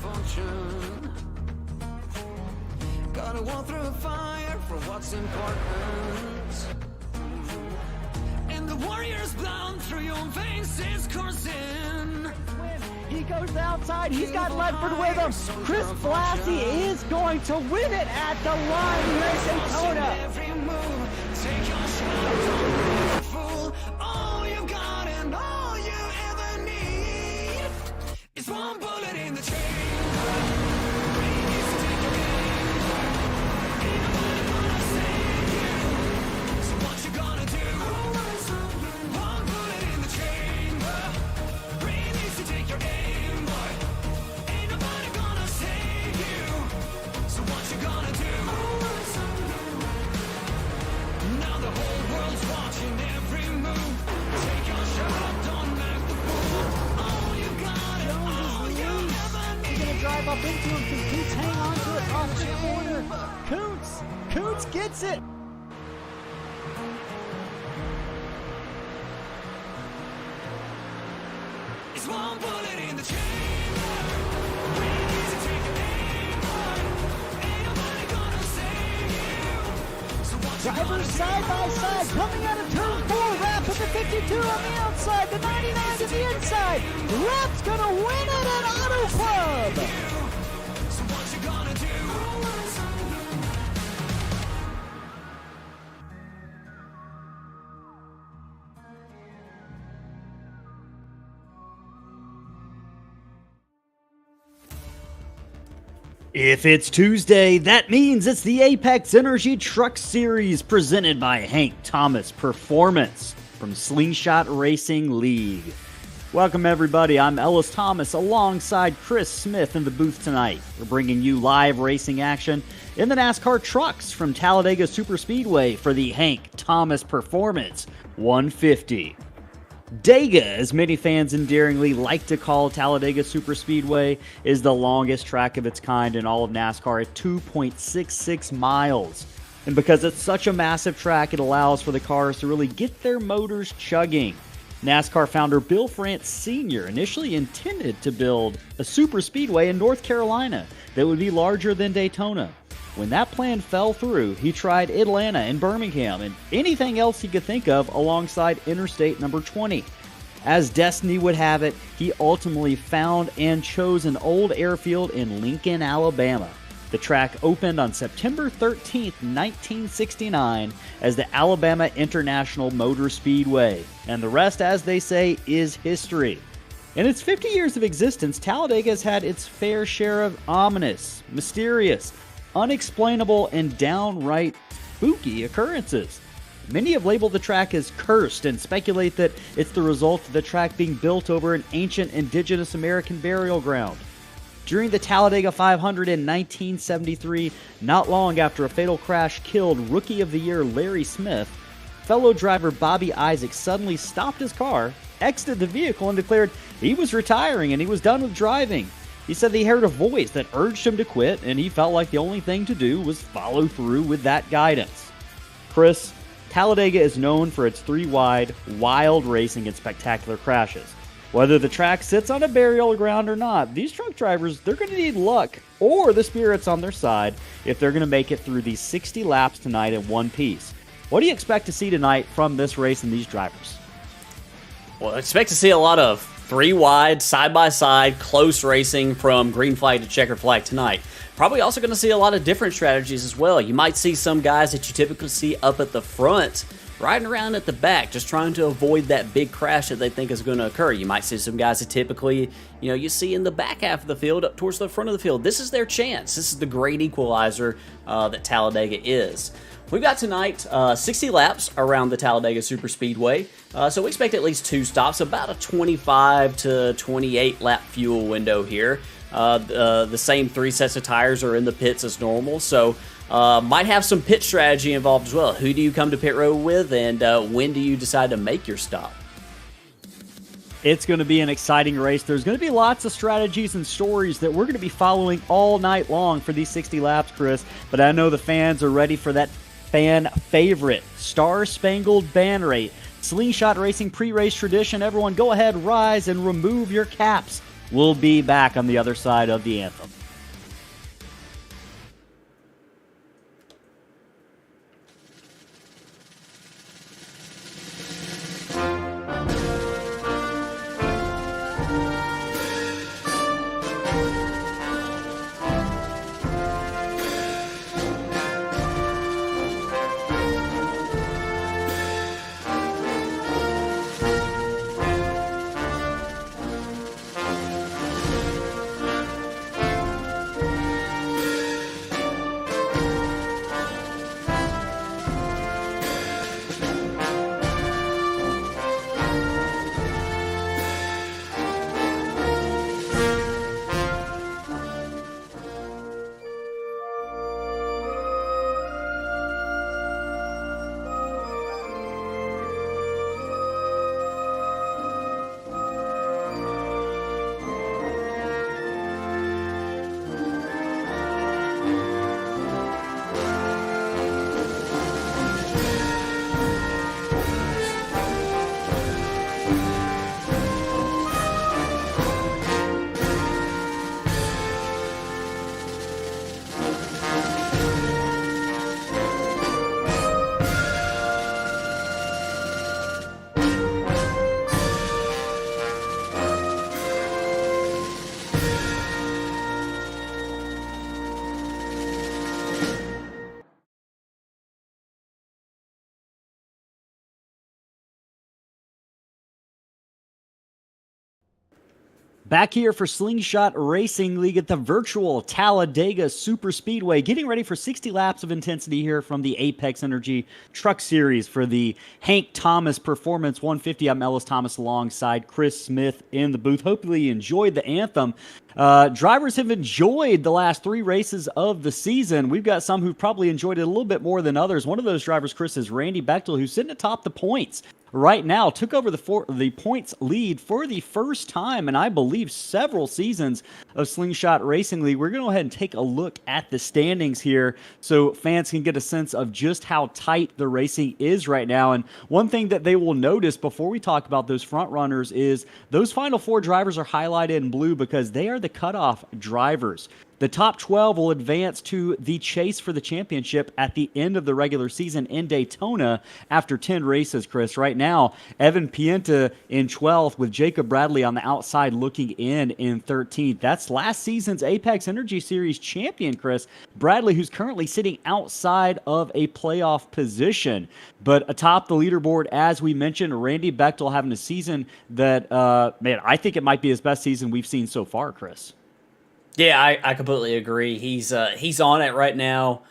function. Gotta walk through the fire for what's important. And the warrior's blood through your veins is coursing. He goes outside. He's got Ledford with him. Chris Blassie is going to win it at the line here in Daytona. Every move, take your shot, don't be a fool. All you've got and all you ever need is one bullet in the chamber. Drive up into him, can Kuntz hang on to it off the corner? Kuntz gets it! It's one bullet in the chamber. We need to take a aim, boy. Drivers side by side, coming out of turn 4, Rapp with the 52 on the outside, the 99 to the inside. Rapp's gonna win it at Auto Club. So what you gonna do? If it's Tuesday, that means it's the Apex Energy Truck Series presented by Hank Thomas Performance from Slingshot Racing League. Welcome everybody, I'm Ellis Thomas alongside Chris Smith in the booth tonight. We're bringing you live racing action in the NASCAR trucks from Talladega Superspeedway for the Hank Thomas Performance 150. Dega, as many fans endearingly like to call Talladega Superspeedway, is the longest track of its kind in all of NASCAR at 2.66 miles. And because it's such a massive track, it allows for the cars to really get their motors chugging. NASCAR founder Bill France Sr. initially intended to build a superspeedway in North Carolina that would be larger than Daytona. When that plan fell through, he tried Atlanta and Birmingham and anything else he could think of alongside Interstate number 20. As destiny would have it, he ultimately found and chose an old airfield in Lincoln, Alabama. The track opened on September 13, 1969 as the Alabama International Motor Speedway, and the rest, as they say, is history. In its 50 years of existence, Talladega has had its fair share of ominous, mysterious, unexplainable, and downright spooky occurrences. Many have labeled the track as cursed and speculate that it's the result of the track being built over an ancient indigenous American burial ground. During the Talladega 500 in 1973, not long after a fatal crash killed Rookie of the Year Larry Smith, fellow driver Bobby Isaac suddenly stopped his car, exited the vehicle, and declared he was retiring and he was done with driving. He said he heard a voice that urged him to quit, and he felt like the only thing to do was follow through with that guidance. Chris, Talladega is known for its three-wide, wild racing and spectacular crashes. Whether the track sits on a burial ground or not, these truck drivers, they're going to need luck or the spirits on their side if they're going to make it through these 60 laps tonight in one piece. What do you expect to see tonight from this race and these drivers? Well, I expect to see a lot of three-wide, side-by-side, close racing from green flag to checkered flag tonight. Probably also going to see a lot of different strategies as well. You might see some guys that you typically see up at the front riding around at the back, just trying to avoid that big crash that they think is going to occur. You might see some guys that typically, you see in the back half of the field up towards the front of the field. This is their chance. This is the great equalizer that Talladega is. We've got tonight 60 laps around the Talladega Superspeedway, so we expect at least 2 stops, about a 25 to 28 lap fuel window here. The same 3 sets of tires are in the pits as normal, so might have some pit strategy involved as well. Who do you come to pit road with, and when do you decide to make your stop? It's going to be an exciting race. There's going to be lots of strategies and stories that we're going to be following all night long for these 60 laps, Chris, but I know the fans are ready for that fan favorite, Star Spangled Banner, Slingshot Racing pre-race tradition. Everyone go ahead, rise, and remove your caps. We'll be back on the other side of the anthem. Back here for Slingshot Racing League at the virtual Talladega Super Speedway, getting ready for 60 laps of intensity here from the Apex Energy Truck Series for the Hank Thomas Performance 150. I'm Ellis Thomas alongside Chris Smith in the booth. Hopefully you enjoyed the anthem. Drivers have enjoyed the last 3 races of the season. We've got some who've probably enjoyed it a little bit more than others. One of those drivers, Chris, is Randy Bechtel, who's sitting atop the points right now, took over the points lead for the first time in, I believe, several seasons of Slingshot Racing League. We're going to go ahead and take a look at the standings here so fans can get a sense of just how tight the racing is right now. And one thing that they will notice before we talk about those front runners is those final 4 drivers are highlighted in blue because they are the cutoff drivers. The top 12 will advance to the chase for the championship at the end of the regular season in Daytona after 10 races, Chris. Right now, Evan Penta in 12th with Jacob Bradley on the outside looking in 13th. That's last season's Apex Energy Series champion, Chris. Bradley, who's currently sitting outside of a playoff position. But atop the leaderboard, as we mentioned, Randy Bechtel having a season that, I think it might be his best season we've seen so far, Chris. Yeah, I completely agree. He's on it right now.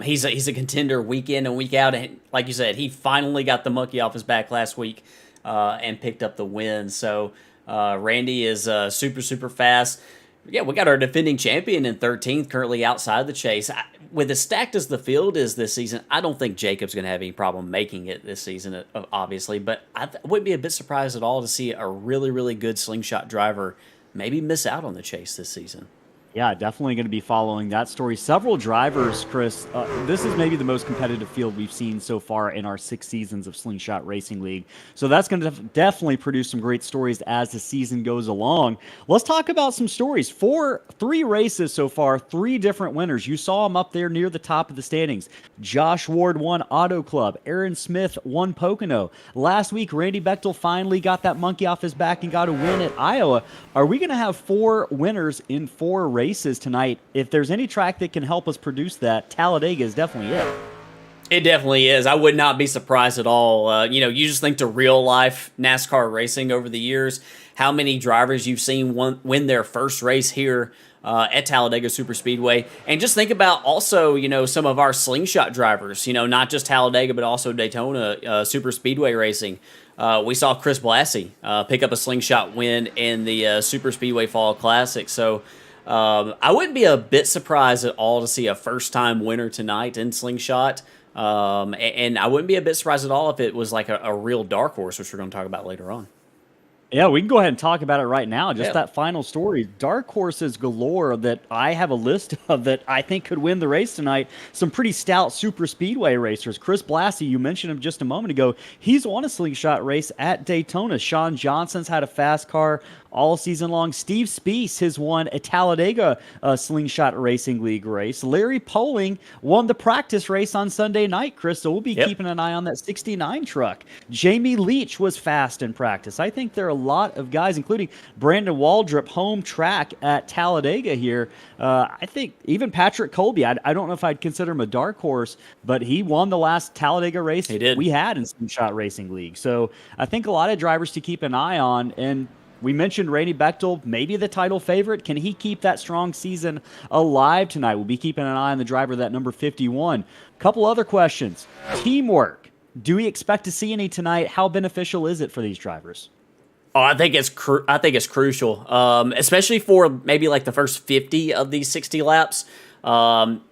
He's a contender week in and week out. And like you said, he finally got the monkey off his back last week and picked up the win. So Randy is super fast. Yeah, we got our defending champion in 13th, currently outside the chase. With as stacked as the field is this season, I don't think Jacob's going to have any problem making it this season, obviously. But I wouldn't be a bit surprised at all to see a really good slingshot driver maybe miss out on the chase this season. Yeah, definitely going to be following that story. Several drivers, Chris. This is maybe the most competitive field we've seen so far in our 6 seasons of Slingshot Racing League. So that's going to definitely produce some great stories as the season goes along. Let's talk about some stories. 3 races so far, 3 different winners. You saw them up there near the top of the standings. Josh Ward won Auto Club. Aaron Smith won Pocono. Last week, Randy Bechtel finally got that monkey off his back and got a win at Iowa. Are we going to have 4 winners in 4 races tonight? If there's any track that can help us produce that, Talladega is definitely it. It definitely is. I would not be surprised at all. You just think to real life NASCAR racing over the years, how many drivers you've seen win their first race here at Talladega Super Speedway. And just think about also, some of our slingshot drivers, not just Talladega, but also Daytona Super Speedway racing. We saw Chris Blassie pick up a slingshot win in the Super Speedway Fall Classic. So I wouldn't be a bit surprised at all to see a first-time winner tonight in slingshot. And I wouldn't be a bit surprised at all if it was like a real dark horse, which we're going to talk about later on. Yeah, we can go ahead and talk about it right now. Just that final story. Dark horses galore that I have a list of that I think could win the race tonight. Some pretty stout super speedway racers. Chris Blassie, you mentioned him just a moment ago. He's won a slingshot race at Daytona. Sean Johnson's had a fast car all season long. Steve Spiess has won a Talladega Slingshot Racing League race. Larry Poling won the practice race on Sunday night, Chris, so we'll be keeping an eye on that 69 truck. Jamie Leach was fast in practice. I think there are a lot of guys, including Brandon Waldrop, home track at Talladega here. I think even Patrick Colby, I don't know if I'd consider him a dark horse, but he won the last Talladega race we had in Slingshot Racing League. So I think a lot of drivers to keep an eye on. And we mentioned Randy Bechtel, maybe the title favorite. Can he keep that strong season alive tonight? We'll be keeping an eye on the driver, that number 51. Couple other questions. Teamwork. Do we expect to see any tonight? How beneficial is it for these drivers? Oh, I think it's crucial, especially for maybe like the first 50 of these 60 laps.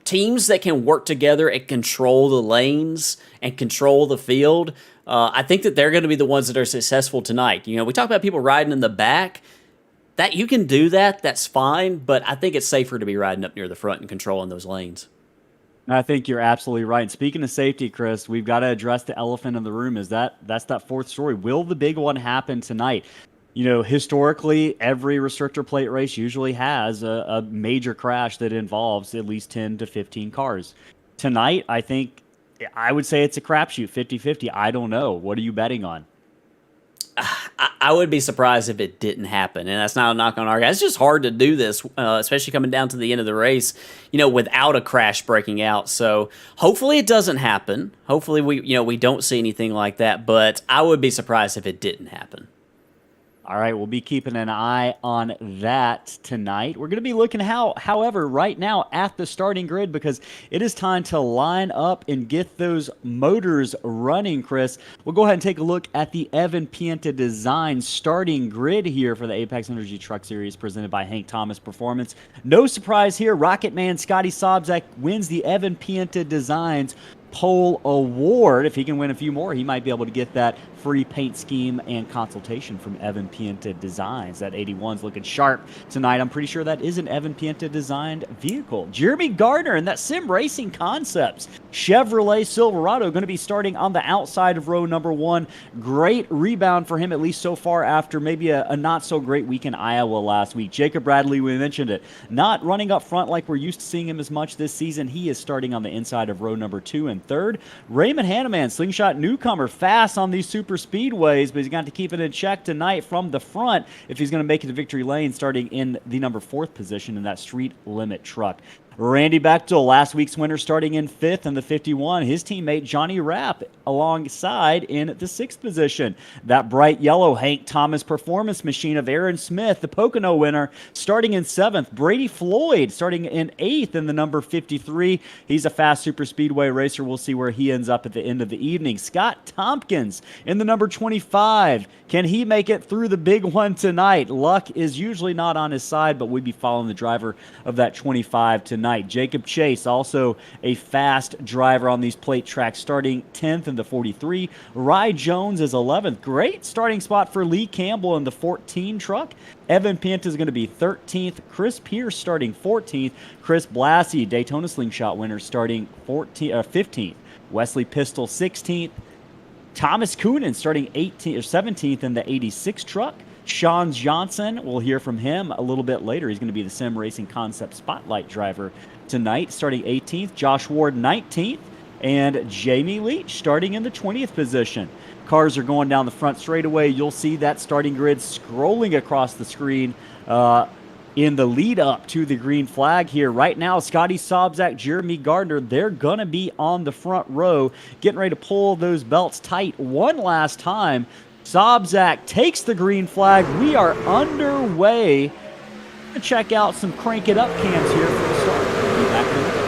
Teams that can work together and control the lanes and control the field. I think that they're going to be the ones that are successful tonight. We talk about people riding in the back. That you can do that, that's fine, but I think it's safer to be riding up near the front and controlling those lanes. I think you're absolutely right. Speaking of safety, Chris, we've got to address the elephant in the room. That's that 4th story. Will the big one happen tonight? Historically, every restrictor plate race usually has a major crash that involves at least 10 to 15 cars. Tonight, I would say it's a crapshoot, 50-50. I don't know. What are you betting on? I would be surprised if it didn't happen, and that's not a knock on our guys. It's just hard to do this, especially coming down to the end of the race, without a crash breaking out. So hopefully it doesn't happen. Hopefully we don't see anything like that, but I would be surprised if it didn't happen. All right, we'll be keeping an eye on that tonight. We're going to be looking however, right now at the starting grid because it is time to line up and get those motors running, Chris. We'll go ahead and take a look at the Evan Penta Design starting grid here for the Apex Energy Truck Series presented by Hank Thomas Performance. No surprise here, Rocket Man Scotty Sobczak wins the Evan Penta Designs Pole Award. If he can win a few more, he might be able to get that free paint scheme and consultation from Evan Penta Designs. That 81's looking sharp tonight. I'm pretty sure that is an Evan Penta designed vehicle. Jeremy Gardner and that Sim Racing Concepts Chevrolet Silverado going to be starting on the outside of row number 1. Great rebound for him, at least so far, after maybe a not so great week in Iowa last week. Jacob Bradley, we mentioned it, not running up front like we're used to seeing him as much this season. He is starting on the inside of row number 2 and 3rd. Raymond Hanneman, slingshot newcomer, fast on these super speedways, but he's got to keep it in check tonight from the front if he's going to make it to victory lane, starting in the number 4th position in that street limit truck. Randy Bechtel, last week's winner, starting in 5th in the 51. His teammate Johnny Rapp alongside in the 6th position. That bright yellow Hank Thomas Performance machine of Aaron Smith, the Pocono winner, starting in 7th. Brady Floyd starting in 8th in the number 53. He's a fast super speedway racer. We'll see where he ends up at the end of the evening. Scott Tompkins in the number 25. Can he make it through the big one tonight? Luck is usually not on his side, but we'd be following the driver of that 25 tonight. Jacob Chase, also a fast driver on these plate tracks, starting 10th in the 43. Rye Jones is 11th. Great starting spot for Lee Campbell in the 14 truck. Evan Penta is going to be 13th. Chris Pierce starting 14th. Chris Blassie, Daytona Slingshot winner, starting 15th. Wesley Pistol 16th. Thomas Coonan starting 18th or 17th in the 86 truck. Sean Johnson, we'll hear from him a little bit later. He's going to be the Sim Racing Concept Spotlight driver tonight, starting 18th. Josh Ward 19th, and Jamie Leach starting in the 20th position. Cars are going down the front straightaway. You'll see that starting grid scrolling across the screen in the lead up to the green flag here. Right now, Scotty Sobczak, Jeremy Gardner, they're going to be on the front row, getting ready to pull those belts tight one last time. Sobczak takes the green flag. We are underway. Check out some Crank It Up cams here for the start. We'll be back in a minute.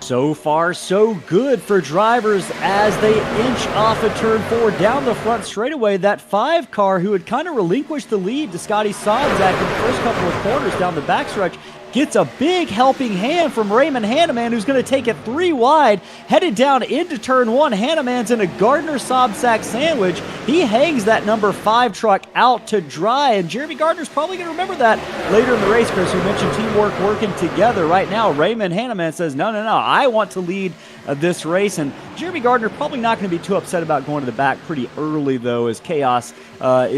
So far, so good for drivers as they inch off of turn 4 down the front straightaway. That 5 car who had kind of relinquished the lead to Scotty Sobczak in the first couple of corners down the backstretch gets a big helping hand from Raymond Hanneman, who's going to take it 3 wide, headed down into turn 1. Hanneman's in a Gardner-Sobczak sandwich. He hangs that number 5 truck out to dry, and Jeremy Gardner's probably going to remember that later in the race, Chris. We mentioned teamwork working together. Right now, Raymond Hanneman says, no, I want to lead this race, and Jeremy Gardner probably not going to be too upset about going to the back pretty early, though, as chaos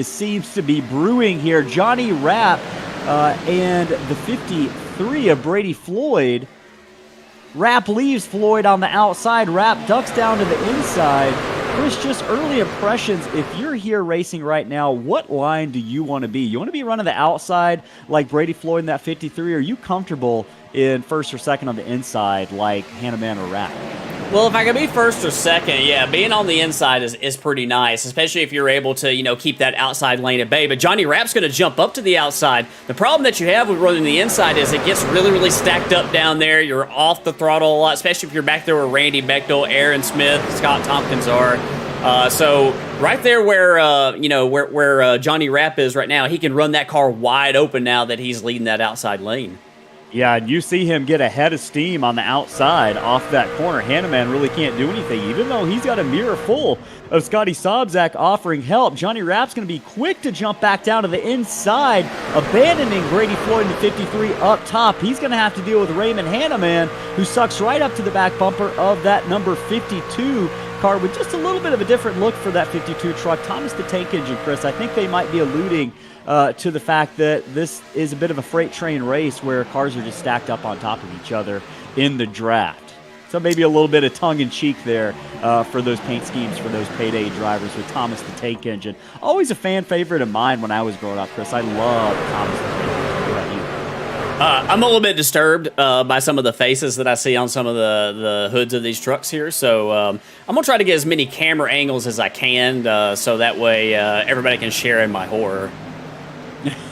seems to be brewing here. Johnny Rapp and the 53 of Brady Floyd. Rapp leaves Floyd on the outside. Rapp ducks down to the inside. Chris, just early impressions. If you're here racing right now, what line do you want to be? You want to be running the outside like Brady Floyd in that 53? Or are you comfortable in first or second on the inside like Hanneman or Rapp? Well, if I can be first or second, yeah, being on the inside is pretty nice, especially if you're able to, keep that outside lane at bay. But Johnny Rapp's going to jump up to the outside. The problem that you have with running the inside is it gets really, really stacked up down there. You're off the throttle a lot, especially if you're back there where Randy Bechtel, Aaron Smith, Scott Tompkins are. So right there where Johnny Rapp is right now, he can run that car wide open now that he's leading that outside lane. Yeah, and you see him get a head of steam on the outside off that corner. Hanneman really can't do anything, even though he's got a mirror full of Scotty Sobczak offering help. Johnny Rapp's going to be quick to jump back down to the inside, abandoning Brady Floyd in the 53 up top. He's going to have to deal with Raymond Hanneman, who sucks right up to the back bumper of that number 52 car with just a little bit of a different look for that 52 truck. Thomas the Tank Engine, Chris, I think they might be alluding to the fact that this is a bit of a freight train race where cars are just stacked up on top of each other in the draft. So maybe a little bit of tongue-in-cheek there for those paint schemes for those payday drivers with Thomas the Tank Engine. Always a fan favorite of mine when I was growing up, Chris. I love Thomas the Tank Engine. What about you? I'm a little bit disturbed by some of the faces that I see on some of the hoods of these trucks here. So I'm going to try to get as many camera angles as I can so that way everybody can share in my horror.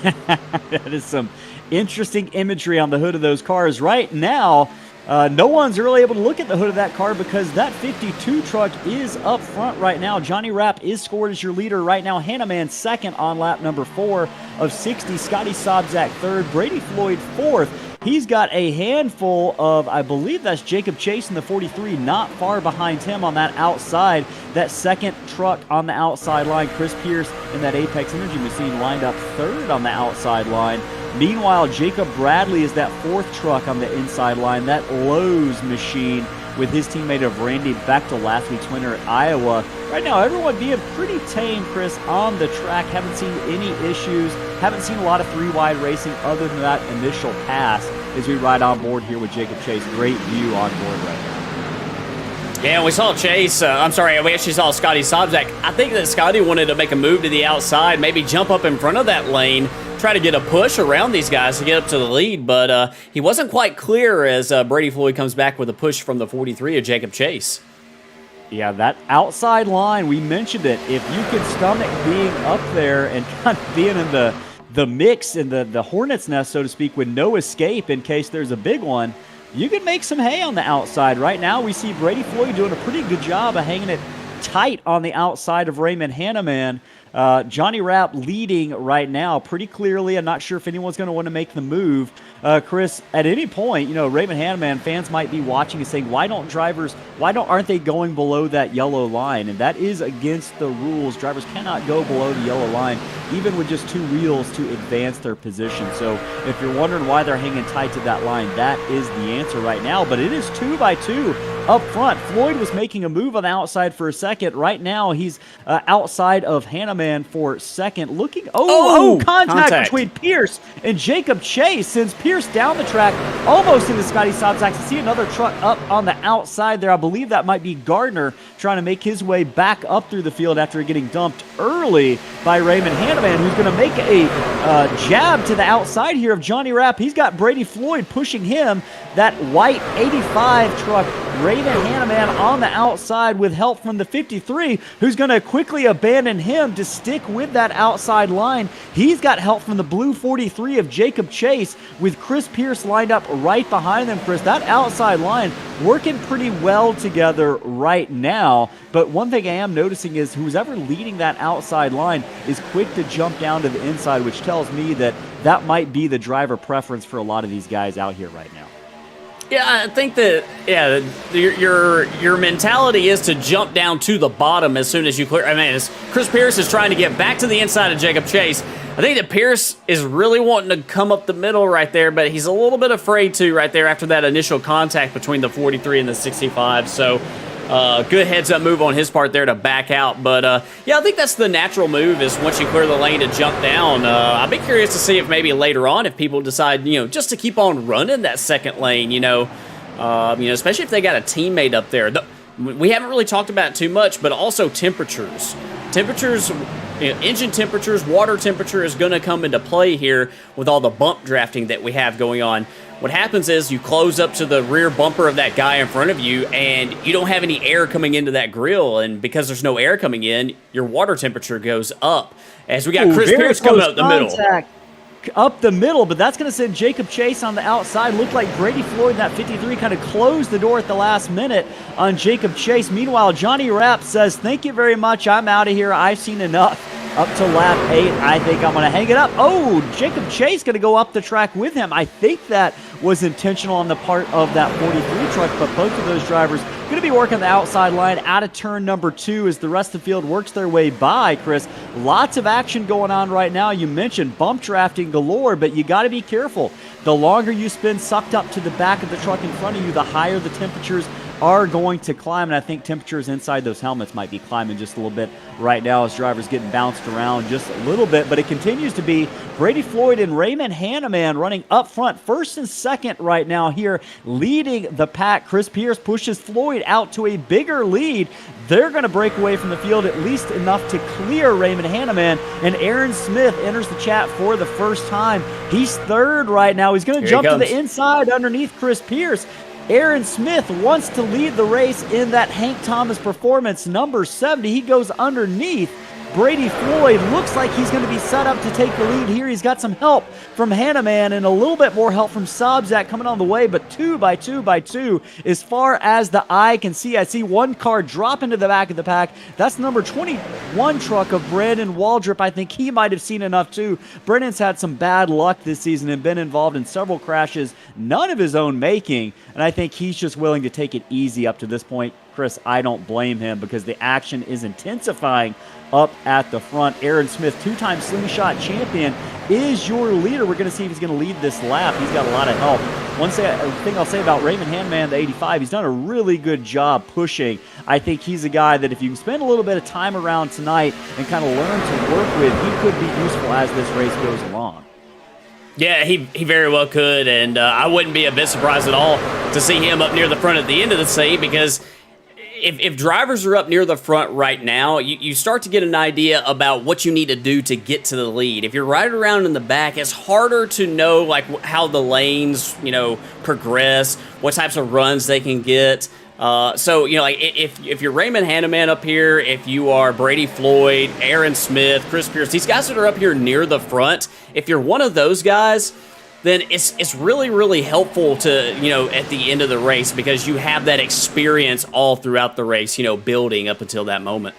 That is some interesting imagery on the hood of those cars. Right now, no one's really able to look at the hood of that car because that 52 truck is up front right now. Johnny Rapp is scored as your leader right now. Hanneman second on lap number 4 of 60. Scotty Sobczak third. Brady Floyd fourth. He's got a handful of, I believe that's Jacob Chase in the 43, not far behind him on that outside. That second truck on the outside line, Chris Pierce in that Apex Energy machine lined up third on the outside line. Meanwhile, Jacob Bradley is that fourth truck on the inside line, that Lowe's machine with his teammate of Randy Bechtel last week's winner at Iowa. Right now, everyone being pretty tame, Chris, on the track. Haven't seen any issues. Haven't seen a lot of three-wide racing other than that initial pass as we ride on board here with Jacob Chase. Great view on board right now. Yeah, we saw Chase. We actually saw Scotty Sobczak. I think that Scotty wanted to make a move to the outside, maybe jump up in front of that lane, try to get a push around these guys to get up to the lead, but he wasn't quite clear as Brady Floyd comes back with a push from the 43 of Jacob Chase. Yeah, that outside line, we mentioned it. If you could stomach being up there and kind of being in the mix in the hornet's nest, so to speak, with no escape in case there's a big one, you can make some hay on the outside. Right now, we see Brady Floyd doing a pretty good job of hanging it tight on the outside of Raymond Hanneman. Johnny Rapp leading right now pretty clearly. I'm not sure if anyone's going to want to make the move. Chris, at any point, Raymond Hanneman fans might be watching and saying, aren't they going below that yellow line? And that is against the rules. Drivers cannot go below the yellow line, even with just two wheels to advance their position. So if you're wondering why they're hanging tight to that line, that is the answer right now. But it is 2 by 2 up front. Floyd was making a move on the outside for a second. Right now, he's outside of Hanneman for second. Looking, contact between Pierce and Jacob Chase sends Pierce down the track, almost into Scotty Sobczak. See another truck up on the outside there. I believe that might be Gardner trying to make his way back up through the field after getting dumped early by Raymond Hanneman, who's going to make a jab to the outside here of Johnny Rapp. He's got Brady Floyd pushing him. That white 85 truck, Raymond Hanneman on the outside with help from the 53, who's going to quickly abandon him to stick with that outside line. He's got help from the blue 43 of Jacob Chase with Chris Pierce lined up right behind them, Chris. That outside line working pretty well together right now. But one thing I am noticing is who's ever leading that outside line is quick to jump down to the inside, which tells me that that might be the driver preference for a lot of these guys out here right now. Yeah, I think that your mentality is to jump down to the bottom as soon as you clear. I mean, as Chris Pierce is trying to get back to the inside of Jacob Chase, I think that Pierce is really wanting to come up the middle right there, but he's a little bit afraid to right there after that initial contact between the 43 and the 65. So good heads-up move on his part there to back out. But, yeah, I think that's the natural move is once you clear the lane to jump down. I'd be curious to see if maybe later on if people decide, just to keep on running that second lane, especially if they got a teammate up there. We haven't really talked about it too much, but also temperatures. Engine temperatures, water temperature is going to come into play here with all the bump drafting that we have going on. What happens is you close up to the rear bumper of that guy in front of you, and you don't have any air coming into that grill, and because there's no air coming in, your water temperature goes up. As we got Chris Pierce coming up the middle. Up the middle, but that's going to send Jacob Chase on the outside. Looked like Brady Floyd, that 53, kind of closed the door at the last minute on Jacob Chase. Meanwhile, Johnny Rapp says, "Thank you very much. I'm out of here. I've seen enough." up to lap 8. I think I'm going to hang it up. Oh, Jacob Chase going to go up the track with him. I think that was intentional on the part of that 43 truck, but both of those drivers going to be working the outside line out of turn number 2 as the rest of the field works their way by, Chris. Lots of action going on right now. You mentioned bump drafting galore, but you got to be careful. The longer you spend sucked up to the back of the truck in front of you, the higher the temperatures are going to climb, and I think temperatures inside those helmets might be climbing just a little bit right now as drivers getting bounced around just a little bit, but it continues to be Brady Floyd and Raymond Hanneman running up front, first and second right now here, leading the pack. Chris Pierce pushes Floyd out to a bigger lead. They're going to break away from the field at least enough to clear Raymond Hanneman, and Aaron Smith enters the chat for the first time. He's third right now. He's going to jump to the inside underneath Chris Pierce. Aaron Smith wants to lead the race in that Hank Thomas performance, number 70. He goes underneath Brady Floyd. Looks like he's going to be set up to take the lead here. He's got some help from Hanneman and a little bit more help from Sobzak coming on the way, but 2 by 2 by 2 as far as the eye can see. I see one car drop into the back of the pack. That's number 21 truck of Brandon Waldrop. I think he might have seen enough too. Brennan's had some bad luck this season and been involved in several crashes, none of his own making, and I think he's just willing to take it easy up to this point. Chris, I don't blame him because the action is intensifying up at the front. Aaron Smith, 2-time slingshot champion, is your leader. We're going to see if he's going to lead this lap. He's got a lot of help. One thing I'll say about Raymond Hanneman, the 85, he's done a really good job pushing. I think he's a guy that if you can spend a little bit of time around tonight and kind of learn to work with, he could be useful as this race goes along. Yeah, he very well could, and I wouldn't be a bit surprised at all to see him up near the front at the end of the C, because if drivers are up near the front right now, you start to get an idea about what you need to do to get to the lead. If you're right around in the back, it's harder to know like how the lanes, progress, what types of runs they can get. So, like if you're Raymond Hanneman up here, if you are Brady Floyd, Aaron Smith, Chris Pierce, these guys that are up here near the front, if you're one of those guys, then it's really, really helpful to, at the end of the race because you have that experience all throughout the race, building up until that moment.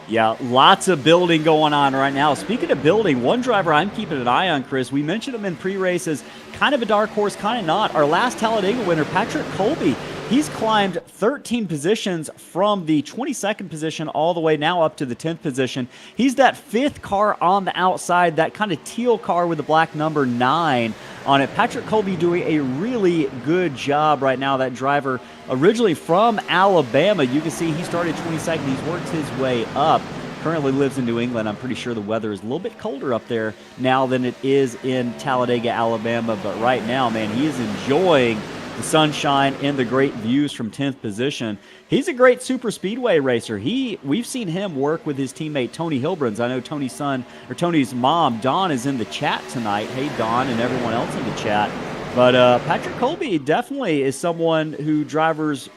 Yeah, lots of building going on right now. Speaking of building, one driver I'm keeping an eye on, Chris, we mentioned him in pre-races, kind of a dark horse, kind of not. Our last Talladega winner, Patrick Colby, he's climbed 13 positions from the 22nd position all the way now up to the 10th position. He's that 5th car on the outside, that kind of teal car with the black number 9 on it. Patrick Colby doing a really good job right now. That driver originally from Alabama. You can see he started 22nd. He's worked his way up. Currently lives in New England. I'm pretty sure the weather is a little bit colder up there now than it is in Talladega, Alabama. But right now, man, he is enjoying the sunshine and the great views from 10th position. He's a great super speedway racer. We've seen him work with his teammate Tony Hilbrans. I know Tony's mom, Dawn, is in the chat tonight. Hey, Dawn, and everyone else in the chat. But Patrick Colby definitely is someone who drivers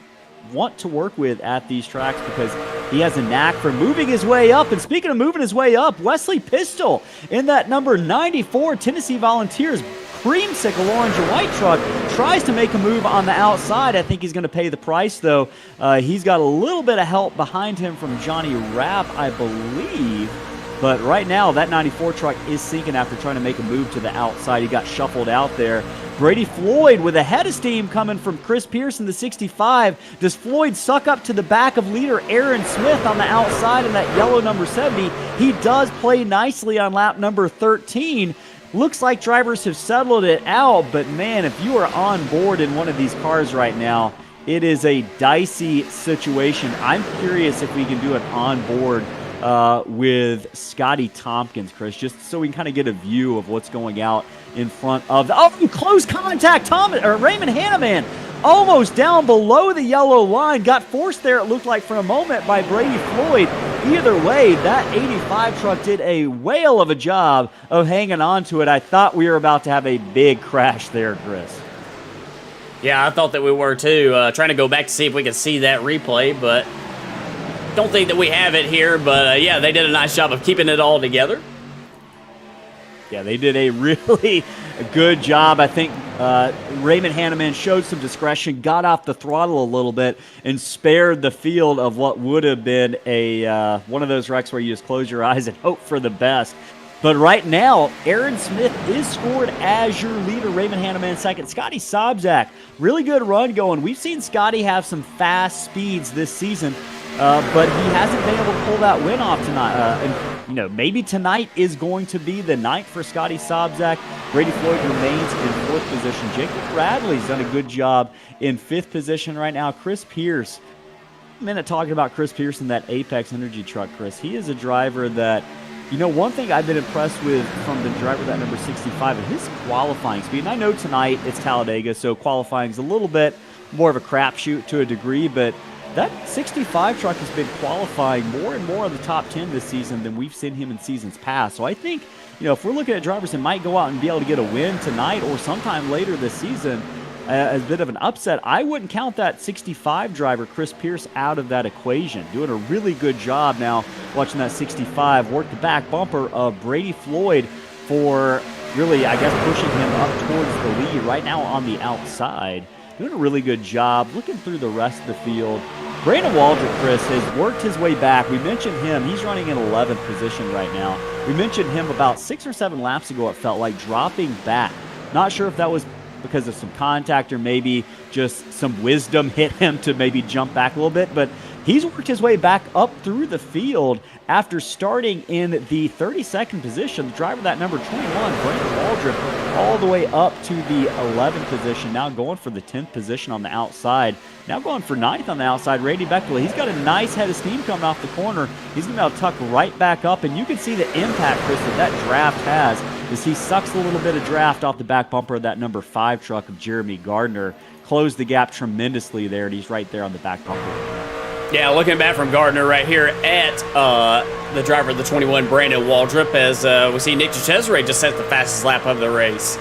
want to work with at these tracks because he has a knack for moving his way up. And speaking of moving his way up, Wesley Pistol in that number 94 Tennessee Volunteers creamsicle orange and white truck tries to make a move on the outside. I think he's going to pay the price, though. He's got a little bit of help behind him from Johnny Rapp, I believe. But right now, that 94 truck is sinking after trying to make a move to the outside. He got shuffled out there. Brady Floyd with a head of steam coming from Chris Pierce in the 65. Does Floyd suck up to the back of leader Aaron Smith on the outside in that yellow number 70? He does play nicely on lap number 13. Looks like drivers have settled it out, but man, if you are on board in one of these cars right now, it is a dicey situation. I'm curious if we can do it on board with Scotty Tompkins, Chris, just so we can kind of get a view of what's going out in front of the close contact. Raymond Hanneman almost down below the yellow line, got forced there, it looked like, for a moment by Brady Floyd. Either way, that 85 truck did a whale of a job of hanging on to it. I thought we were about to have a big crash there, Chris. Yeah, I thought that we were too. Trying to go back to see if we could see that replay, but don't think that we have it here. But yeah, they did a nice job of keeping it all together. Yeah, they did a really good job. I think Raymond Hanneman showed some discretion, got off the throttle a little bit, and spared the field of what would have been a one of those wrecks where you just close your eyes and hope for the best. But right now, Aaron Smith is scored as your leader. Raymond Hanneman second. Scotty Sobczak, really good run going. We've seen Scotty have some fast speeds this season, but he hasn't been able to pull that win off tonight. And maybe tonight is going to be the night for Scotty Sobczak. Brady Floyd remains in fourth position. Jacob Bradley's done a good job in fifth position right now. Chris Pierce, a minute talking about Chris Pierce and that Apex Energy truck, Chris. He is a driver that, one thing I've been impressed with from the driver, that number 65, is his qualifying speed. And I know tonight it's Talladega, so qualifying is a little bit more of a crapshoot to a degree, but that 65 truck has been qualifying more and more in the top 10 this season than we've seen him in seasons past. So I think, if we're looking at drivers that might go out and be able to get a win tonight or sometime later this season, as a bit of an upset, I wouldn't count that 65 driver, Chris Pierce, out of that equation. Doing a really good job now watching that 65 work the back bumper of Brady Floyd for really, I guess, pushing him up towards the lead right now on the outside. Doing a really good job looking through the rest of the field. Brandon Waldrop, Chris, has worked his way back. We mentioned him. He's running in 11th position right now. We mentioned him about 6 or 7 laps ago, it felt like, dropping back. Not sure if that was because of some contact or maybe just some wisdom hit him to maybe jump back a little bit, but he's worked his way back up through the field after starting in the 32nd position. The driver, that number 21, Brandon Waldrop, all the way up to the 11th position, now going for the 10th position on the outside. Now going for 9th on the outside, Randy Beckley. He's got a nice head of steam coming off the corner. He's going to be able to tuck right back up, and you can see the impact, Chris, that draft has as he sucks a little bit of draft off the back bumper of that number 5 truck of Jeremy Gardner. Closed the gap tremendously there, and he's right there on the back bumper. Yeah, looking back from Gardner right here at the driver of the 21, Brandon Waldrop, as we see Nick Cesare just set the fastest lap of the race.